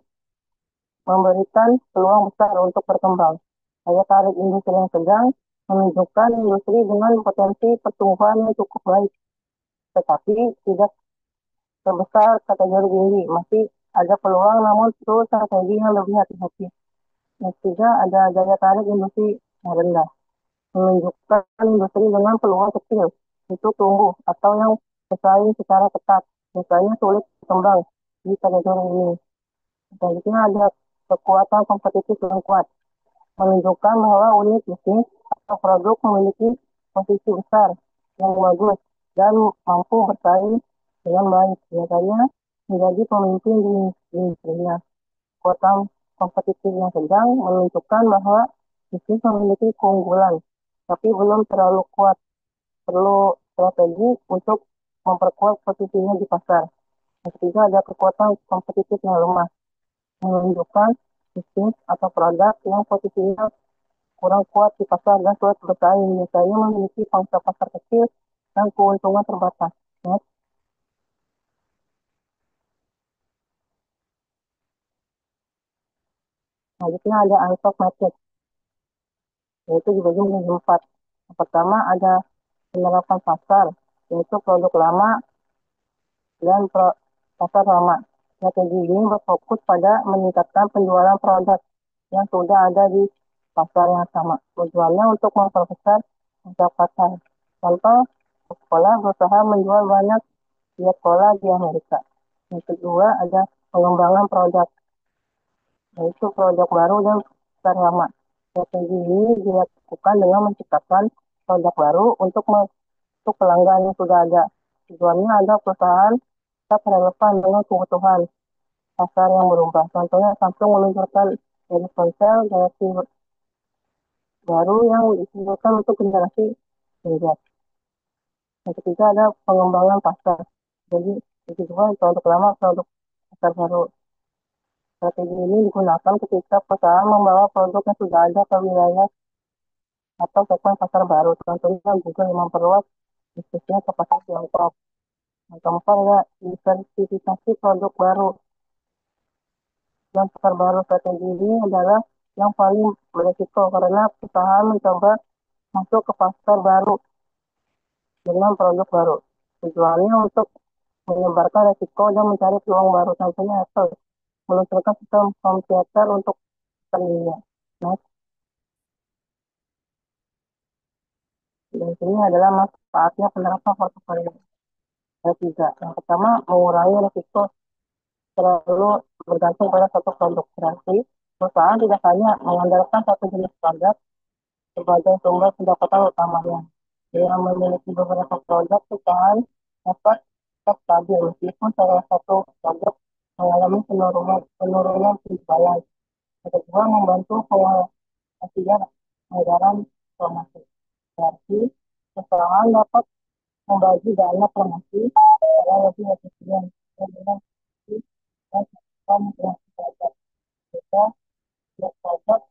memberikan peluang besar untuk berkembang. Daya tarik industri yang sedang menunjukkan industri dengan potensi pertumbuhan yang cukup baik, tetapi tidak sebesar kategori tinggi. Masih ada peluang namun perlu strategi yang lebih hati-hati. Yang ketiga ada daya tarik industri yang rendah, menunjukkan industri dengan peluang kecil untuk tumbuh atau yang bersaing secara ketat, misalnya sulit berkembang di kategori ini. Selanjutnya ada kekuatan kompetitif yang kuat, menunjukkan bahwa unit bisnis atau produk memiliki posisi besar yang bagus dan mampu bersaing dengan baik, biasanya menjadi pemimpin di industrinya. Kekuatan kompetitif yang sedang menunjukkan bahwa bisnis memiliki keunggulan, tapi belum terlalu kuat. Perlu strategi untuk memperkuat posisinya di pasar. Yang ketiga ada kekuatan kompetitif yang lemah, menunjukkan bisnis atau produk yang posisinya kurang kuat di pasar dan sulit bersaing, biasanya memiliki pangsa pasar kecil dan keuntungan terbatas. Next. Selanjutnya ada Ansoff Matrix, yaitu dibagi menjadi 4. Yang pertama ada penerapan pasar, yaitu produk lama dan pasar lama. Strategi ini berfokus pada meningkatkan penjualan produk yang sudah ada di pasar yang sama. Tujuannya untuk memperbesar pendapatan. Contoh, Coca-Cola berusaha menjual banyak diet cola di Amerika. Yang kedua ada pengembangan produk, yaitu produk baru dan pasar lama. Strategi ini dilakukan dengan menciptakan produk baru untuk pelanggan yang sudah ada. Tujuannya ada perusahaan tetap relevan dengan kebutuhan pasar yang berubah. Contohnya Samsung meluncurkan dari ponsel Galaxy baru yang ditujukan untuk generasi tiga. Yang ketiga ada pengembangan pasar. Jadi yang kedua produk lama, produk pasar baru. Strategi ini digunakan ketika perusahaan membawa produk yang sudah ada ke wilayah atau segmen pasar baru. Contohnya Google memperluas bisnisnya ke pasar Tiongkok. Yang keempat ya diversifikasi produk baru. Dan pasar baru strategi ini adalah yang paling beresiko karena perusahaan mencoba masuk ke pasar baru dengan produk baru. Tujuannya untuk menyebarkan resiko dan mencari peluang baru. Contohnya Apple meluncurkan sistem home theater untuk dunia. Nah, dan ini adalah manfaatnya penerapan portofolio. Yang tiga, yang pertama mengurangi resiko terlalu bergantung pada satu produk. Berarti perusahaan tidak hanya mengandalkan satu jenis produk sebagai sumber pendapatan utamanya. Dengan memiliki beberapa produk, perusahaan dapat tetap stabil meskipun salah satu produk mengalami penurunan penjualan. Yang kedua, membantu pengalokasian anggaran promosi. Berarti perusahaan dapat membagi dana promosi secara lebih efisien dengan dan dengan produk. Kita setiap produk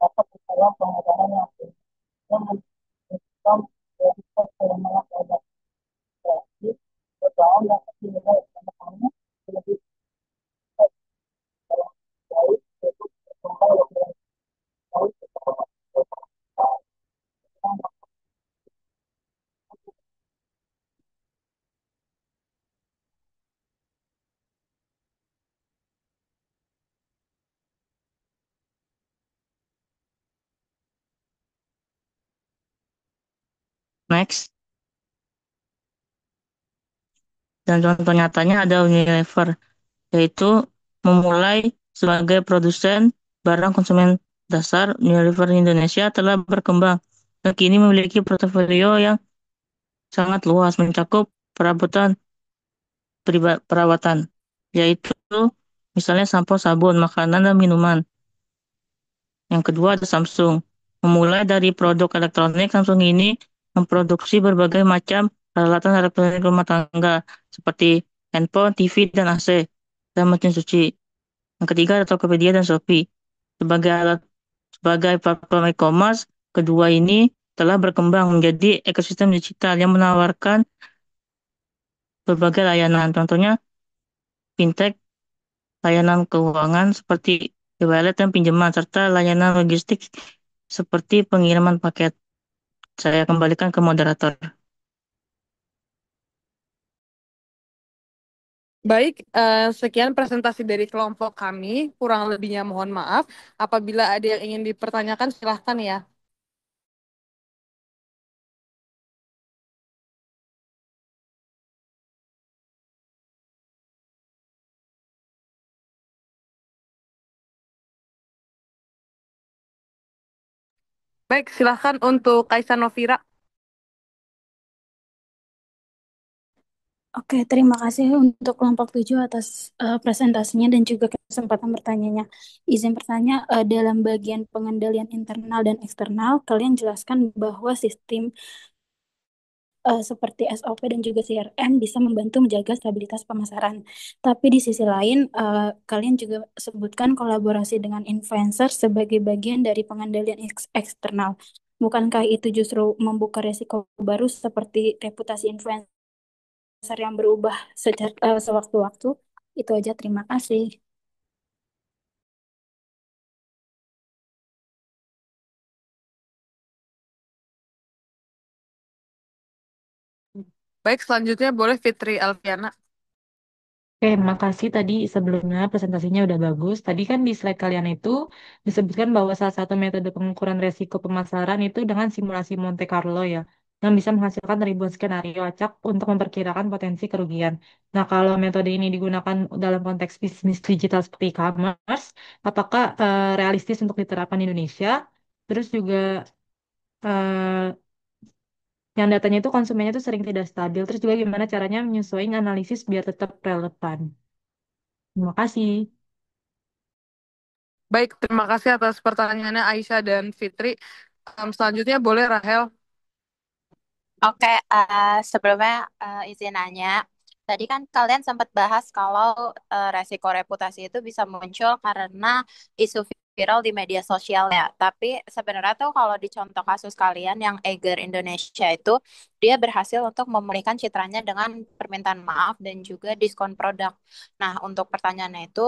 dapat upaya pengadaan yang dan menentukan prioritas pengembangan produk. Berarti perusahaan dapat menilai pengembangannya lebih baik dalam baik untuk berkembang lebih baik secara Next, dan contoh nyatanya ada Unilever, yaitu memulai sebagai produsen barang konsumen dasar. Unilever Indonesia telah berkembang dan kini memiliki portofolio yang sangat luas mencakup perabotan perawatan, yaitu misalnya sampo, sabun, makanan, dan minuman. Yang kedua ada Samsung. Memulai dari produk elektronik, Samsung ini memproduksi berbagai macam peralatan elektronik rumah tangga seperti handphone, TV, dan AC, dan mesin cuci. Yang ketiga ada Tokopedia dan Shopee. Sebagai platform e-commerce, kedua ini telah berkembang menjadi ekosistem digital yang menawarkan berbagai layanan. Contohnya fintech, layanan keuangan seperti e-wallet dan pinjaman, serta layanan logistik seperti pengiriman paket. Saya kembalikan ke moderator. Baik, sekian presentasi dari kelompok kami. Kurang lebihnya mohon maaf. Apabila ada yang ingin dipertanyakan, silahkan ya. Baik, silahkan untuk Kaisa Novira. Oke, terima kasih untuk kelompok 7 atas presentasinya dan juga kesempatan bertanyanya. Izin bertanya, dalam bagian pengendalian internal dan eksternal, kalian jelaskan bahwa sistem seperti SOP dan juga CRM bisa membantu menjaga stabilitas pemasaran. Tapi di sisi lain, kalian juga sebutkan kolaborasi dengan influencer sebagai bagian dari pengendalian eksternal. Bukankah itu justru membuka resiko baru seperti reputasi influencer yang berubah sewaktu-waktu? Itu aja, terima kasih. Baik, selanjutnya boleh Fitri Alfiana. Oke, makasih tadi sebelumnya presentasinya udah bagus. Tadi kan di slide kalian itu disebutkan bahwa salah satu metode pengukuran resiko pemasaran itu dengan simulasi Monte Carlo ya, yang bisa menghasilkan ribuan skenario acak untuk memperkirakan potensi kerugian. Nah, kalau metode ini digunakan dalam konteks bisnis digital seperti e-commerce, apakah realistis untuk diterapkan di Indonesia? Terus juga eh, yang datanya itu konsumennya itu sering tidak stabil. Terus juga gimana caranya menyesuaikan analisis biar tetap relevan. Terima kasih. Baik, terima kasih atas pertanyaannya Aisyah dan Fitri. Selanjutnya boleh Rahel. Oke, sebelumnya izin nanya. Tadi kan kalian sempat bahas kalau resiko reputasi itu bisa muncul karena isu viral di media sosial ya. Tapi sebenarnya tuh kalau di contoh kasus kalian yang Eiger Indonesia itu, dia berhasil untuk memulihkan citranya dengan permintaan maaf dan juga diskon produk. Nah, untuk pertanyaannya itu,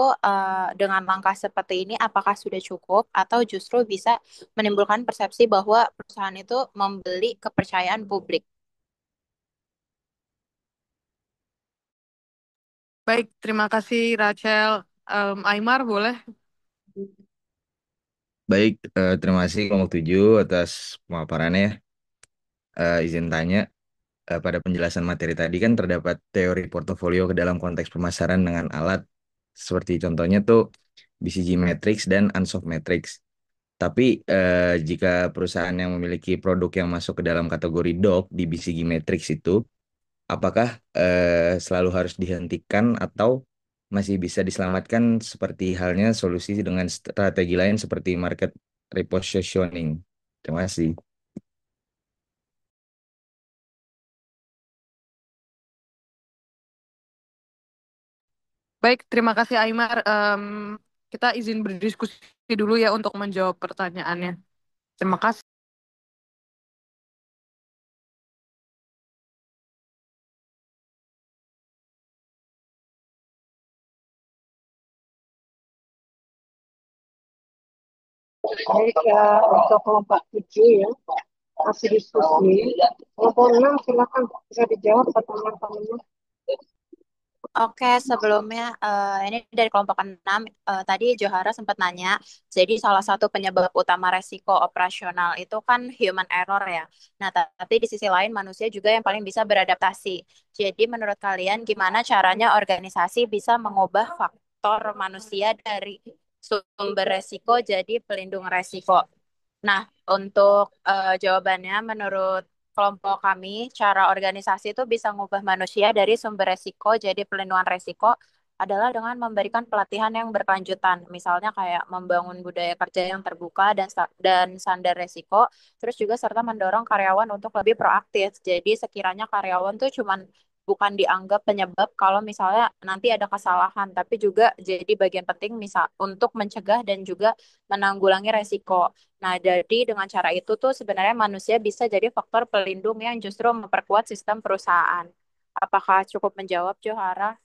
dengan langkah seperti ini apakah sudah cukup atau justru bisa menimbulkan persepsi bahwa perusahaan itu membeli kepercayaan publik? Baik, terima kasih Rachel. Aymar boleh? Baik, terima kasih kelompok 7 atas pemaparannya. Izin tanya, pada penjelasan materi tadi kan terdapat teori portofolio ke dalam konteks pemasaran dengan alat seperti contohnya tuh BCG Matrix dan Ansoff Matrix. Tapi jika perusahaan yang memiliki produk yang masuk ke dalam kategori DOC di BCG Matrix itu, apakah selalu harus dihentikan atau masih bisa diselamatkan seperti halnya solusi dengan strategi lain seperti market repositioning? Terima kasih. Baik, terima kasih Aymar. Kita izin berdiskusi dulu ya untuk menjawab pertanyaannya. Terima kasih. Baik, untuk kelompok 7 ya, masih diskusi. Kelompok 6 silakan bisa dijawab pertanyaan-pertanyaannya. Oke, sebelumnya ini dari kelompok 6 tadi Johara sempat nanya, jadi salah satu penyebab utama resiko operasional itu kan human error ya. Nah, tapi di sisi lain manusia juga yang paling bisa beradaptasi. Jadi menurut kalian gimana caranya organisasi bisa mengubah faktor manusia dari sumber resiko jadi pelindung resiko? Nah, untuk jawabannya menurut kelompok kami, cara organisasi itu bisa mengubah manusia dari sumber resiko jadi pelindungan resiko adalah dengan memberikan pelatihan yang berkelanjutan. Misalnya kayak membangun budaya kerja yang terbuka dan sadar resiko, terus juga serta mendorong karyawan untuk lebih proaktif. Jadi sekiranya karyawan tuh cuman bukan dianggap penyebab kalau misalnya nanti ada kesalahan, tapi juga jadi bagian penting misal untuk mencegah dan juga menanggulangi resiko. Nah, jadi dengan cara itu tuh sebenarnya manusia bisa jadi faktor pelindung yang justru memperkuat sistem perusahaan. Apakah cukup menjawab, Johara?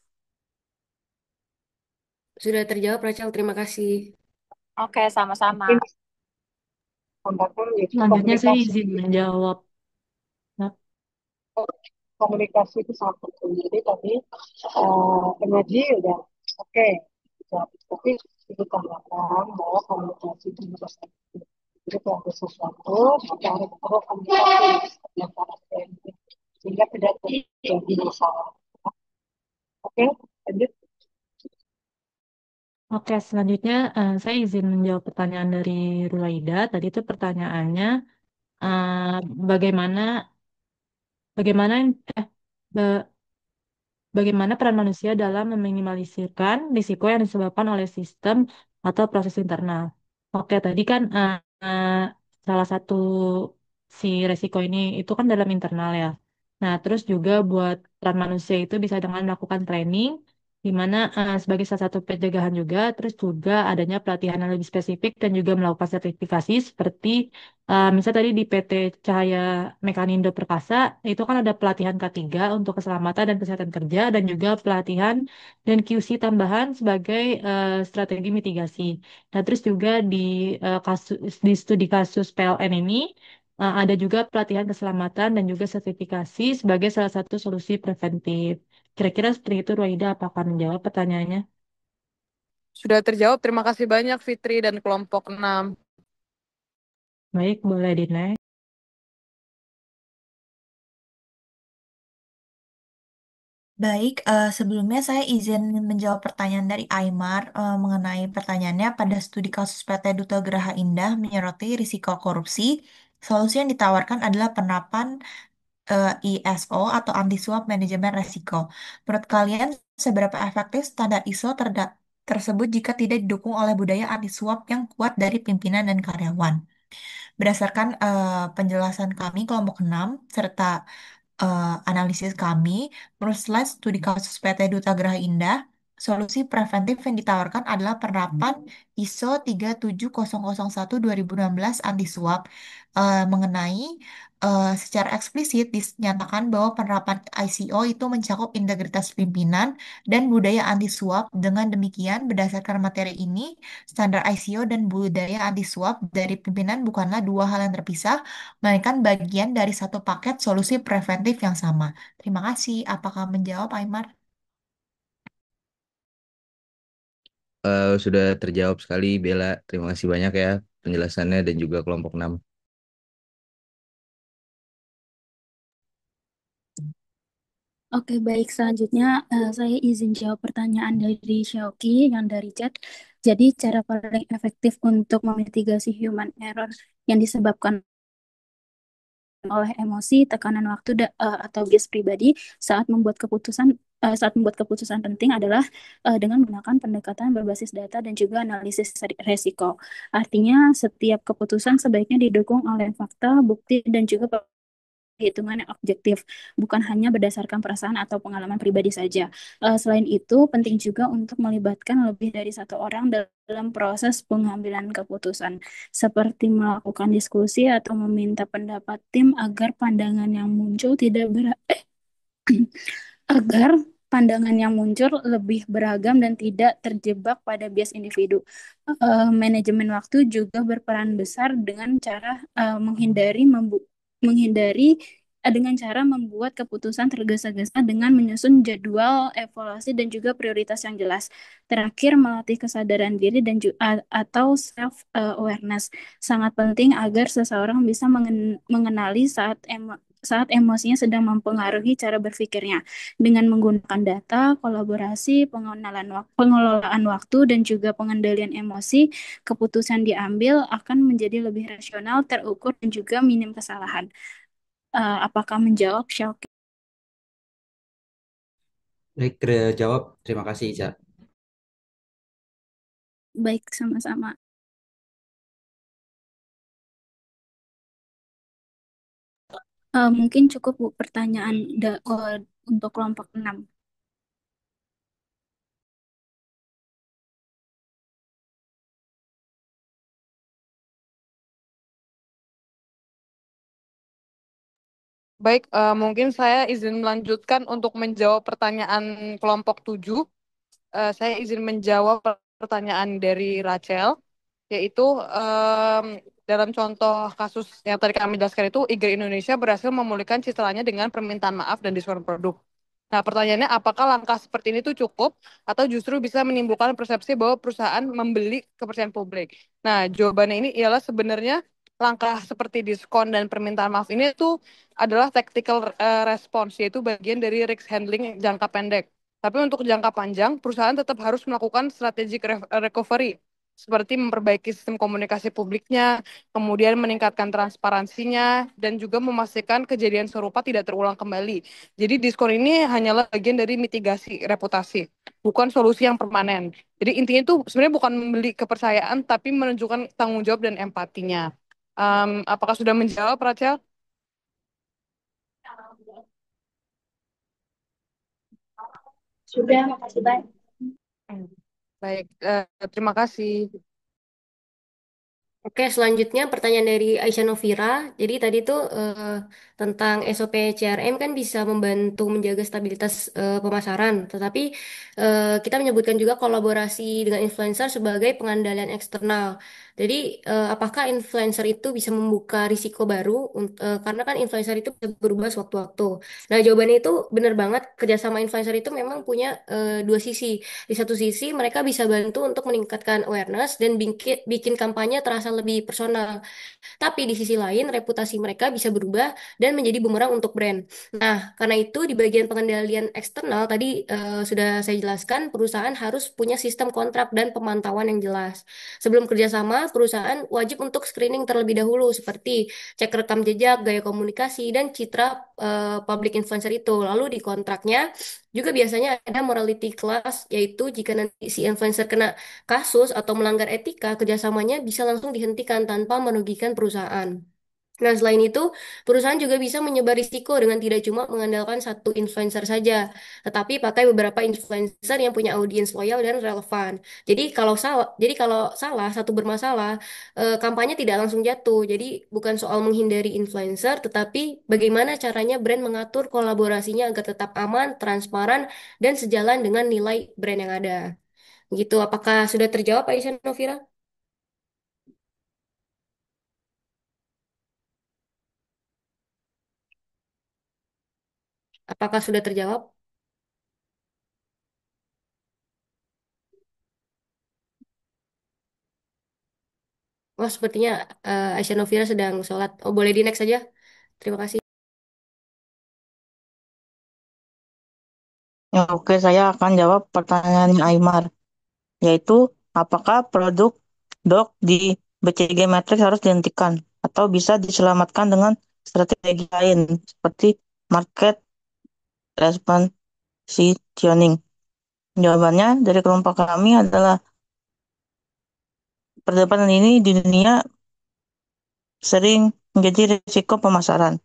Sudah terjawab, Rachel. Terima kasih. Oke, sama-sama. Mungkin tambahkan yaitu Selanjutnya saya komunikasi. izin menjawab. Nah, Komunikasi itu sangat penting. Jadi tadi energi udah oke. Tapi itu tambahkan bahwa komunikasi itu juga sangat penting. Jadi kalau ada sesuatu, maka harus perlu komunikasi yang sangat penting. Sehingga tidak terjadi masalah. Oke, lanjut. Oke, selanjutnya saya izin menjawab pertanyaan dari Rulaida. Tadi itu pertanyaannya eh, bagaimana bagaimana eh, ba- bagaimana peran manusia dalam meminimalisirkan risiko yang disebabkan oleh sistem atau proses internal. Oke, tadi kan salah satu si resiko ini itu kan dalam internal ya. Nah, terus juga buat peran manusia itu bisa dengan melakukan training, di mana sebagai salah satu pencegahan juga, terus juga adanya pelatihan yang lebih spesifik dan juga melakukan sertifikasi seperti misal tadi di PT Cahaya Mekanindo Perkasa, itu kan ada pelatihan K3 untuk keselamatan dan kesehatan kerja dan juga pelatihan dan QC tambahan sebagai strategi mitigasi. Nah, terus juga di di studi kasus PLN ini ada juga pelatihan keselamatan dan juga sertifikasi sebagai salah satu solusi preventif. Kira-kira seperti itu, Ruwaida. Apakah menjawab pertanyaannya? Sudah terjawab. Terima kasih banyak Fitri dan kelompok 6. Baik, boleh di-next. Baik, sebelumnya saya izin menjawab pertanyaan dari Aymar mengenai pertanyaannya pada studi kasus PT Duta Geraha Indah menyoroti risiko korupsi. Solusi yang ditawarkan adalah penerapan ISO atau anti suap manajemen resiko. Menurut kalian, seberapa efektif standar ISO tersebut jika tidak didukung oleh budaya anti suap yang kuat dari pimpinan dan karyawan? Berdasarkan penjelasan kami kelompok 6 serta analisis kami, menurut slide studi kasus PT Duta Geraha Indah, solusi preventif yang ditawarkan adalah penerapan ISO 37001-2016 anti suap mengenai secara eksplisit dinyatakan bahwa penerapan ICO itu mencakup integritas pimpinan dan budaya anti suap. Dengan demikian, berdasarkan materi ini, standar ICO dan budaya anti suap dari pimpinan bukanlah dua hal yang terpisah, melainkan bagian dari satu paket solusi preventif yang sama. Terima kasih. Apakah menjawab, Aymar? Sudah terjawab sekali, Bella. Terima kasih banyak ya penjelasannya dan juga kelompok 6. Oke, baik. Selanjutnya saya izin jawab pertanyaan dari Xiaoki yang dari chat. Jadi, cara paling efektif untuk memitigasi human error yang disebabkan oleh emosi, tekanan waktu, atau bias pribadi saat membuat keputusan penting adalah dengan menggunakan pendekatan berbasis data dan juga analisis resiko. Artinya, setiap keputusan sebaiknya didukung oleh fakta, bukti, dan juga hitungan yang objektif, bukan hanya berdasarkan perasaan atau pengalaman pribadi saja. Selain itu, penting juga untuk melibatkan lebih dari satu orang dalam proses pengambilan keputusan, seperti melakukan diskusi atau meminta pendapat tim agar pandangan yang muncul tidak agar pandangan yang muncul lebih beragam dan tidak terjebak pada bias individu. Manajemen waktu juga berperan besar dengan cara menghindari dengan cara membuat keputusan tergesa-gesa dengan menyusun jadwal evaluasi dan juga prioritas yang jelas. Terakhir, melatih kesadaran diri dan atau self awareness sangat penting agar seseorang bisa mengenali saat emosinya sedang mempengaruhi cara berpikirnya. Dengan menggunakan data, kolaborasi, pengelolaan waktu, dan juga pengendalian emosi, keputusan diambil akan menjadi lebih rasional, terukur, dan juga minim kesalahan. Apakah menjawab, Syauki? Baik, terjawab. Terima kasih, Ica. Baik, sama-sama. Mungkin cukup Bu, pertanyaan untuk kelompok 6. Baik, mungkin saya izin melanjutkan untuk menjawab pertanyaan kelompok 7. Saya izin menjawab pertanyaan dari Rachel, yaitu dalam contoh kasus yang tadi kami jelaskan itu, Iger Indonesia berhasil memulihkan citranya dengan permintaan maaf dan diskon produk. Nah, pertanyaannya apakah langkah seperti ini tuh cukup atau justru bisa menimbulkan persepsi bahwa perusahaan membeli kepercayaan publik? Nah, jawabannya ini ialah sebenarnya langkah seperti diskon dan permintaan maaf ini tuh adalah tactical response, yaitu bagian dari risk handling jangka pendek. Tapi untuk jangka panjang, perusahaan tetap harus melakukan strategic recovery, seperti memperbaiki sistem komunikasi publiknya, kemudian meningkatkan transparansinya, dan juga memastikan kejadian serupa tidak terulang kembali. Jadi diskon ini hanyalah bagian dari mitigasi reputasi, bukan solusi yang permanen. Jadi intinya itu sebenarnya bukan membeli kepercayaan, tapi menunjukkan tanggung jawab dan empatinya. Apakah sudah menjawab, Rachel? Sudah, makasih banyak. Baik, terima kasih. Oke, selanjutnya pertanyaan dari Aisyah Novira. Jadi tadi tuh tentang SOP CRM kan bisa membantu menjaga stabilitas pemasaran, tetapi kita menyebutkan juga kolaborasi dengan influencer sebagai pengandalian eksternal. Jadi, apakah influencer itu bisa membuka risiko baru? Karena kan influencer itu bisa berubah sewaktu-waktu. Nah, jawabannya itu benar banget. Kerjasama influencer itu memang punya dua sisi. Di satu sisi, mereka bisa bantu untuk meningkatkan awareness dan bikin kampanye terasa lebih personal. Tapi di sisi lain, reputasi mereka bisa berubah dan menjadi bumerang untuk brand. Nah, karena itu di bagian pengendalian eksternal tadi sudah saya jelaskan, perusahaan harus punya sistem kontrak dan pemantauan yang jelas. Sebelum kerjasama, perusahaan wajib untuk screening terlebih dahulu, seperti cek rekam jejak, gaya komunikasi, dan citra public influencer itu. Lalu di kontraknya juga biasanya ada morality clause, yaitu jika nanti si influencer kena kasus atau melanggar etika, kerjasamanya bisa langsung dihentikan tanpa merugikan perusahaan. Nah, selain itu, perusahaan juga bisa menyebar risiko dengan tidak cuma mengandalkan satu influencer saja, tetapi pakai beberapa influencer yang punya audiens loyal dan relevan. Jadi kalau salah satu bermasalah, kampanye tidak langsung jatuh. Jadi bukan soal menghindari influencer, tetapi bagaimana caranya brand mengatur kolaborasinya agar tetap aman, transparan, dan sejalan dengan nilai brand yang ada. Gitu, apakah sudah terjawab, Aisyah Novira? Apakah sudah terjawab? Wah, sepertinya Aisyah Novira sedang sholat. Oh, boleh di next saja. Terima kasih. Ya, oke, saya akan jawab pertanyaannya Aymar, yaitu apakah produk dok di BCG Matrix harus dihentikan atau bisa diselamatkan dengan strategi lain seperti market response positioning. Jawabannya dari kelompok kami adalah perdebatan ini di dunia sering menjadi risiko pemasaran.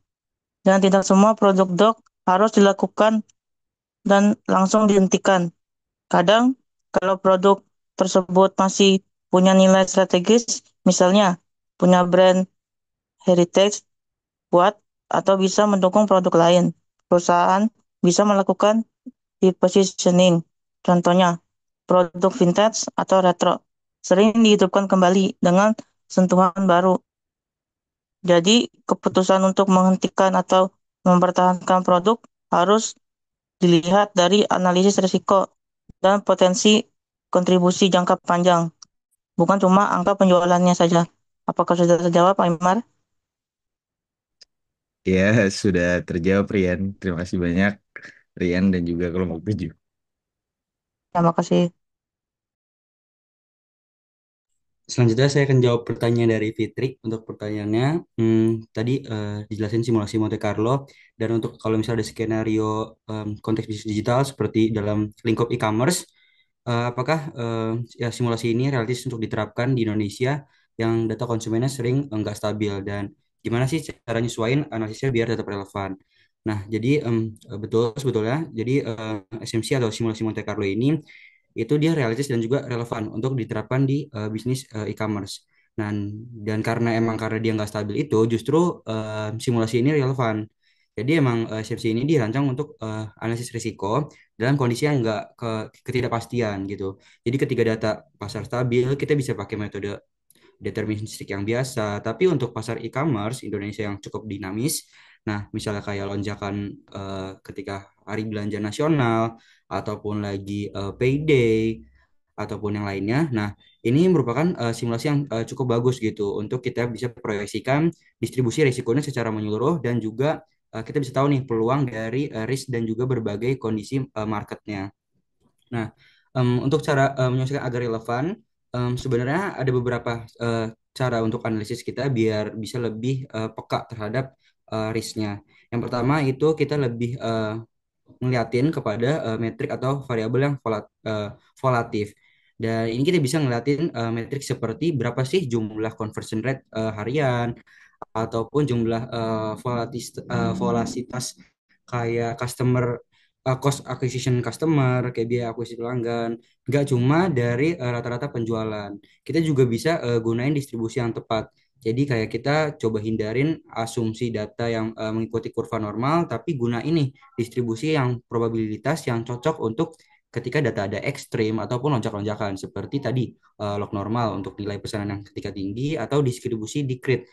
Dan tidak semua produk dok harus dilakukan dan langsung dihentikan. Kadang, kalau produk tersebut masih punya nilai strategis, misalnya punya brand heritage kuat atau bisa mendukung produk lain, perusahaan bisa melakukan repositioning. Contohnya, produk vintage atau retro sering dihidupkan kembali dengan sentuhan baru. Jadi, keputusan untuk menghentikan atau mempertahankan produk harus dilihat dari analisis risiko dan potensi kontribusi jangka panjang, bukan cuma angka penjualannya saja. Apakah sudah terjawab, Pak Imar? Ya, sudah terjawab Rian. Terima kasih banyak Rian dan juga kelompok 7. Terima kasih. Selanjutnya saya akan jawab pertanyaan dari Fitri. Untuk pertanyaannya, tadi dijelasin simulasi Monte Carlo dan untuk kalau misalnya ada skenario konteks bisnis digital seperti dalam lingkup e-commerce, apakah ya simulasi ini realistis untuk diterapkan di Indonesia yang data konsumennya sering enggak stabil dan gimana sih cara nyesuaiin analisisnya biar tetap relevan? Nah, jadi betul sebetulnya. Jadi SMC atau simulasi Monte Carlo ini itu dia realistis dan juga relevan untuk diterapkan di bisnis e-commerce. Dan karena dia nggak stabil itu, justru simulasi ini relevan. Jadi emang SFC ini dirancang untuk analisis risiko dalam kondisi yang nggak ketidakpastian gitu. Jadi ketika data pasar stabil, kita bisa pakai metode deterministik yang biasa. Tapi untuk pasar e-commerce Indonesia yang cukup dinamis, nah misalnya kayak lonjakan ketika hari belanja nasional ataupun lagi payday ataupun yang lainnya. Nah, ini merupakan simulasi yang cukup bagus gitu untuk kita bisa proyeksikan distribusi risikonya secara menyeluruh dan juga kita bisa tahu nih peluang dari risk dan juga berbagai kondisi marketnya. Nah, untuk cara menyelesaikan agar relevan, sebenarnya ada beberapa cara untuk analisis kita biar bisa lebih peka terhadap risknya. Yang pertama itu kita lebih ngeliatin kepada metrik atau variabel yang volatif. Dan ini kita bisa ngeliatin metrik seperti berapa sih jumlah conversion rate harian ataupun jumlah volatilitas kayak cost acquisition customer, kayak biaya akuisisi pelanggan, nggak cuma dari rata-rata penjualan. Kita juga bisa gunain distribusi yang tepat. Jadi kayak kita coba hindarin asumsi data yang mengikuti kurva normal, tapi guna ini distribusi yang probabilitas yang cocok untuk ketika data ada ekstrim ataupun lonjak-lonjakan seperti tadi log normal untuk nilai pesanan yang ketika tinggi atau distribusi di CRID,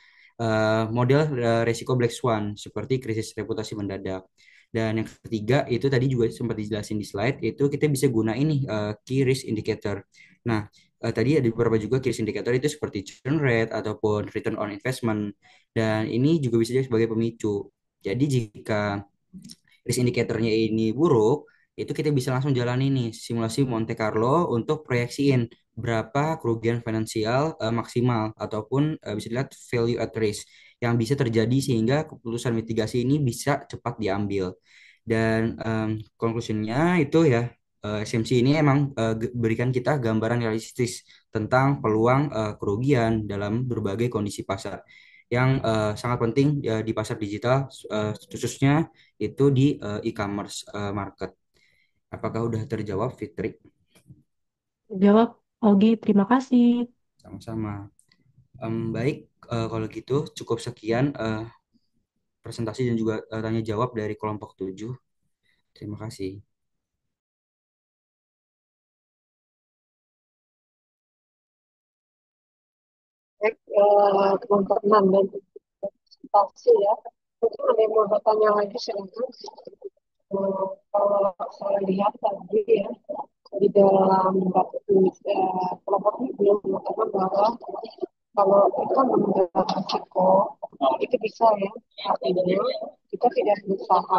model resiko black swan seperti krisis reputasi mendadak. Dan yang ketiga itu tadi juga sempat dijelasin di slide, itu kita bisa guna ini key risk indicator. Nah, tadi ada beberapa juga key risk indicator itu seperti churn rate ataupun return on investment, dan ini juga bisa jadi sebagai pemicu. Jadi jika risk indicatornya ini buruk, itu kita bisa langsung jalan ini simulasi Monte Carlo untuk proyeksiin berapa kerugian finansial maksimal ataupun bisa dilihat value at risk yang bisa terjadi sehingga keputusan mitigasi ini bisa cepat diambil. Dan konklusinya itu ya, SMC ini emang berikan kita gambaran realistis tentang peluang kerugian dalam berbagai kondisi pasar yang sangat penting di pasar digital, khususnya itu di e-commerce market. Apakah udah terjawab, Fitri? Jawab, Ogi, terima kasih. Sama-sama. Baik, kalau gitu cukup sekian presentasi dan juga tanya jawab dari kelompok 7. Terima kasih. Baik, kelompok 6 dan presentasi ya. Mungkin ada yang mau bertanya lagi silakan. Kalau saya lihat tadi ya, di dalam kelompok ini belum mengatakan bahwa kalau kita mengambil risiko itu bisa ya, artinya kita tidak berusaha,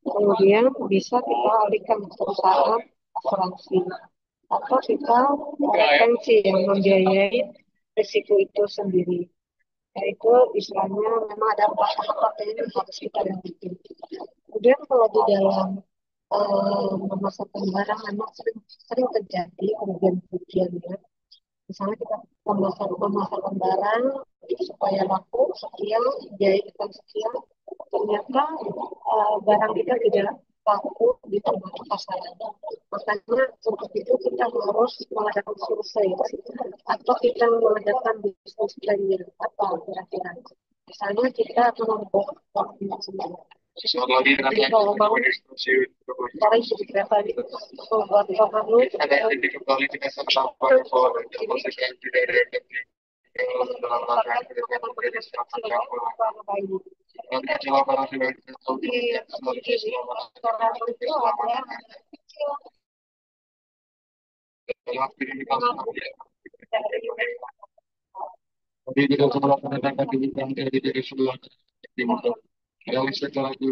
kemudian bisa kita alihkan ke perusahaan asuransi atau kita retensi yang membiayai risiko itu sendiri. Yaitu istilahnya memang ada empat tahapan yang harus kita lalui. Kemudian kalau di dalam memasarkan barang memang sering terjadi kerugian-kerugian ya. Misalnya kita memasarkan barang supaya laku sekian, biaya kita sekian, ternyata barang kita tidak laku di tempat pasaran. Makanya untuk itu kita harus mengadakan survei atau kita mengadakan bisnis plan-nya apa kira-kira. Misalnya kita akan membuat sendiri. Jadi kalau mau cari jadi kereta di buat dulu. Jadi tidak semua pendatang yang dari sebelah timur. Yang setelah itu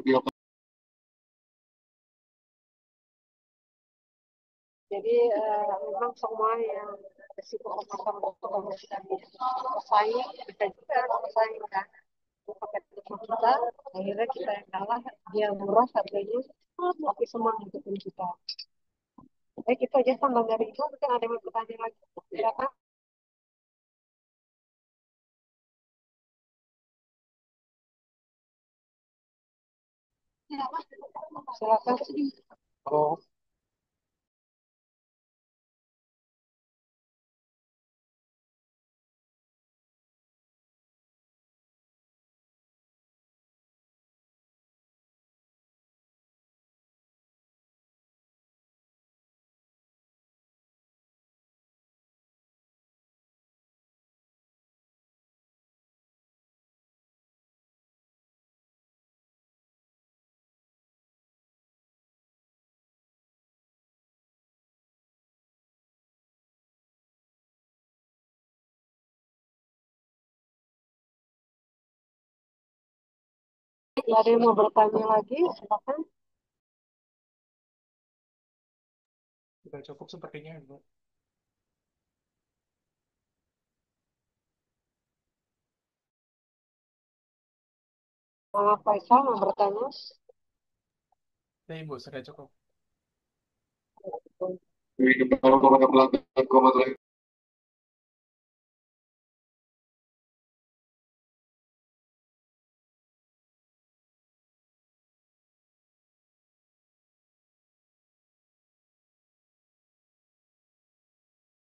Jadi memang semua yang risiko pasar itu harus kita bersaing, kita juga bersaing kan. Pakai telepon kita, akhirnya kita yang kalah, dia murah harganya, tapi semua ngikutin kita. Baik, itu aja tambah dari itu, mungkin ada yang mau bertanya lagi. Silakan. Silakan. Oh, Ada yang mau bertanya lagi, silakan. sudah cukup sepertinya, Bu. Faisal mau bertanya. Ya, Ibu, sudah cukup.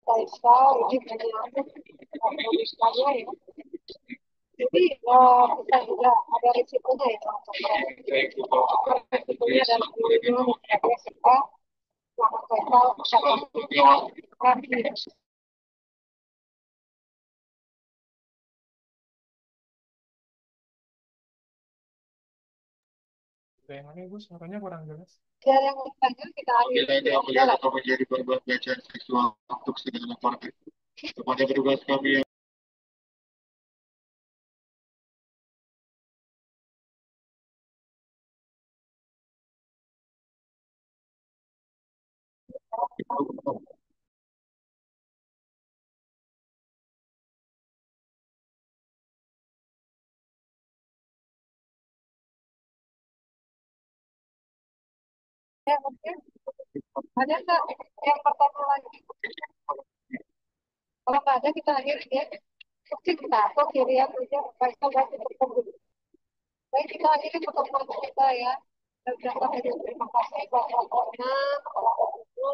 Faisal, ini penulisannya ya. Jadi kita juga ada risikonya ya. Risikonya dalam pemilihan kita Yang mana Ibu? Suaranya kurang jelas. Dan yang terakhir kita akhiri. Kita tidak melihat atau menjadi korban pelecehan seksual untuk segala korban. Kepada petugas kami yang mungkin ada nggak yang pertama lagi? Kalau nggak ada kita akhiri ya. Mungkin kita atau kiri ya saja. Baik, baik kita akhiri pertemuan kita ya. Dan terima kasih Bapak Kona, Bapak Ibu,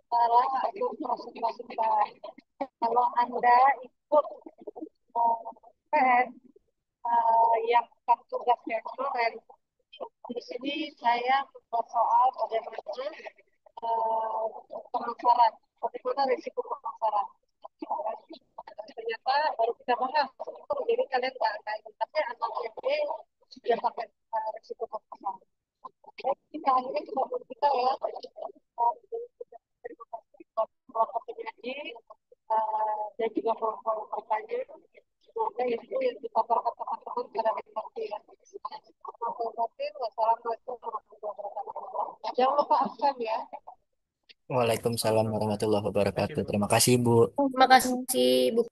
para hasil proses kita. Kalau Anda ikut PS yang bukan tugas kemarin, di sini saya membuat soal bagaimana pemasaran, bagaimana risiko pemasaran. Ternyata baru kita bahas, jadi kalian nggak kayak gitu. Tapi anak ini sudah sampai risiko pemasaran. Jadi kita akhirnya kita ya. Terima kasih buat penyanyi dan juga para pertanyaan. Semoga itu yang kita berikan teman-teman pada hari ini. Wassalamualaikum warahmatullahi wabarakatuh. Jangan lupa absen ya. Waalaikumsalam warahmatullahi wabarakatuh. Terima kasih, Bu. Terima kasih, Bu.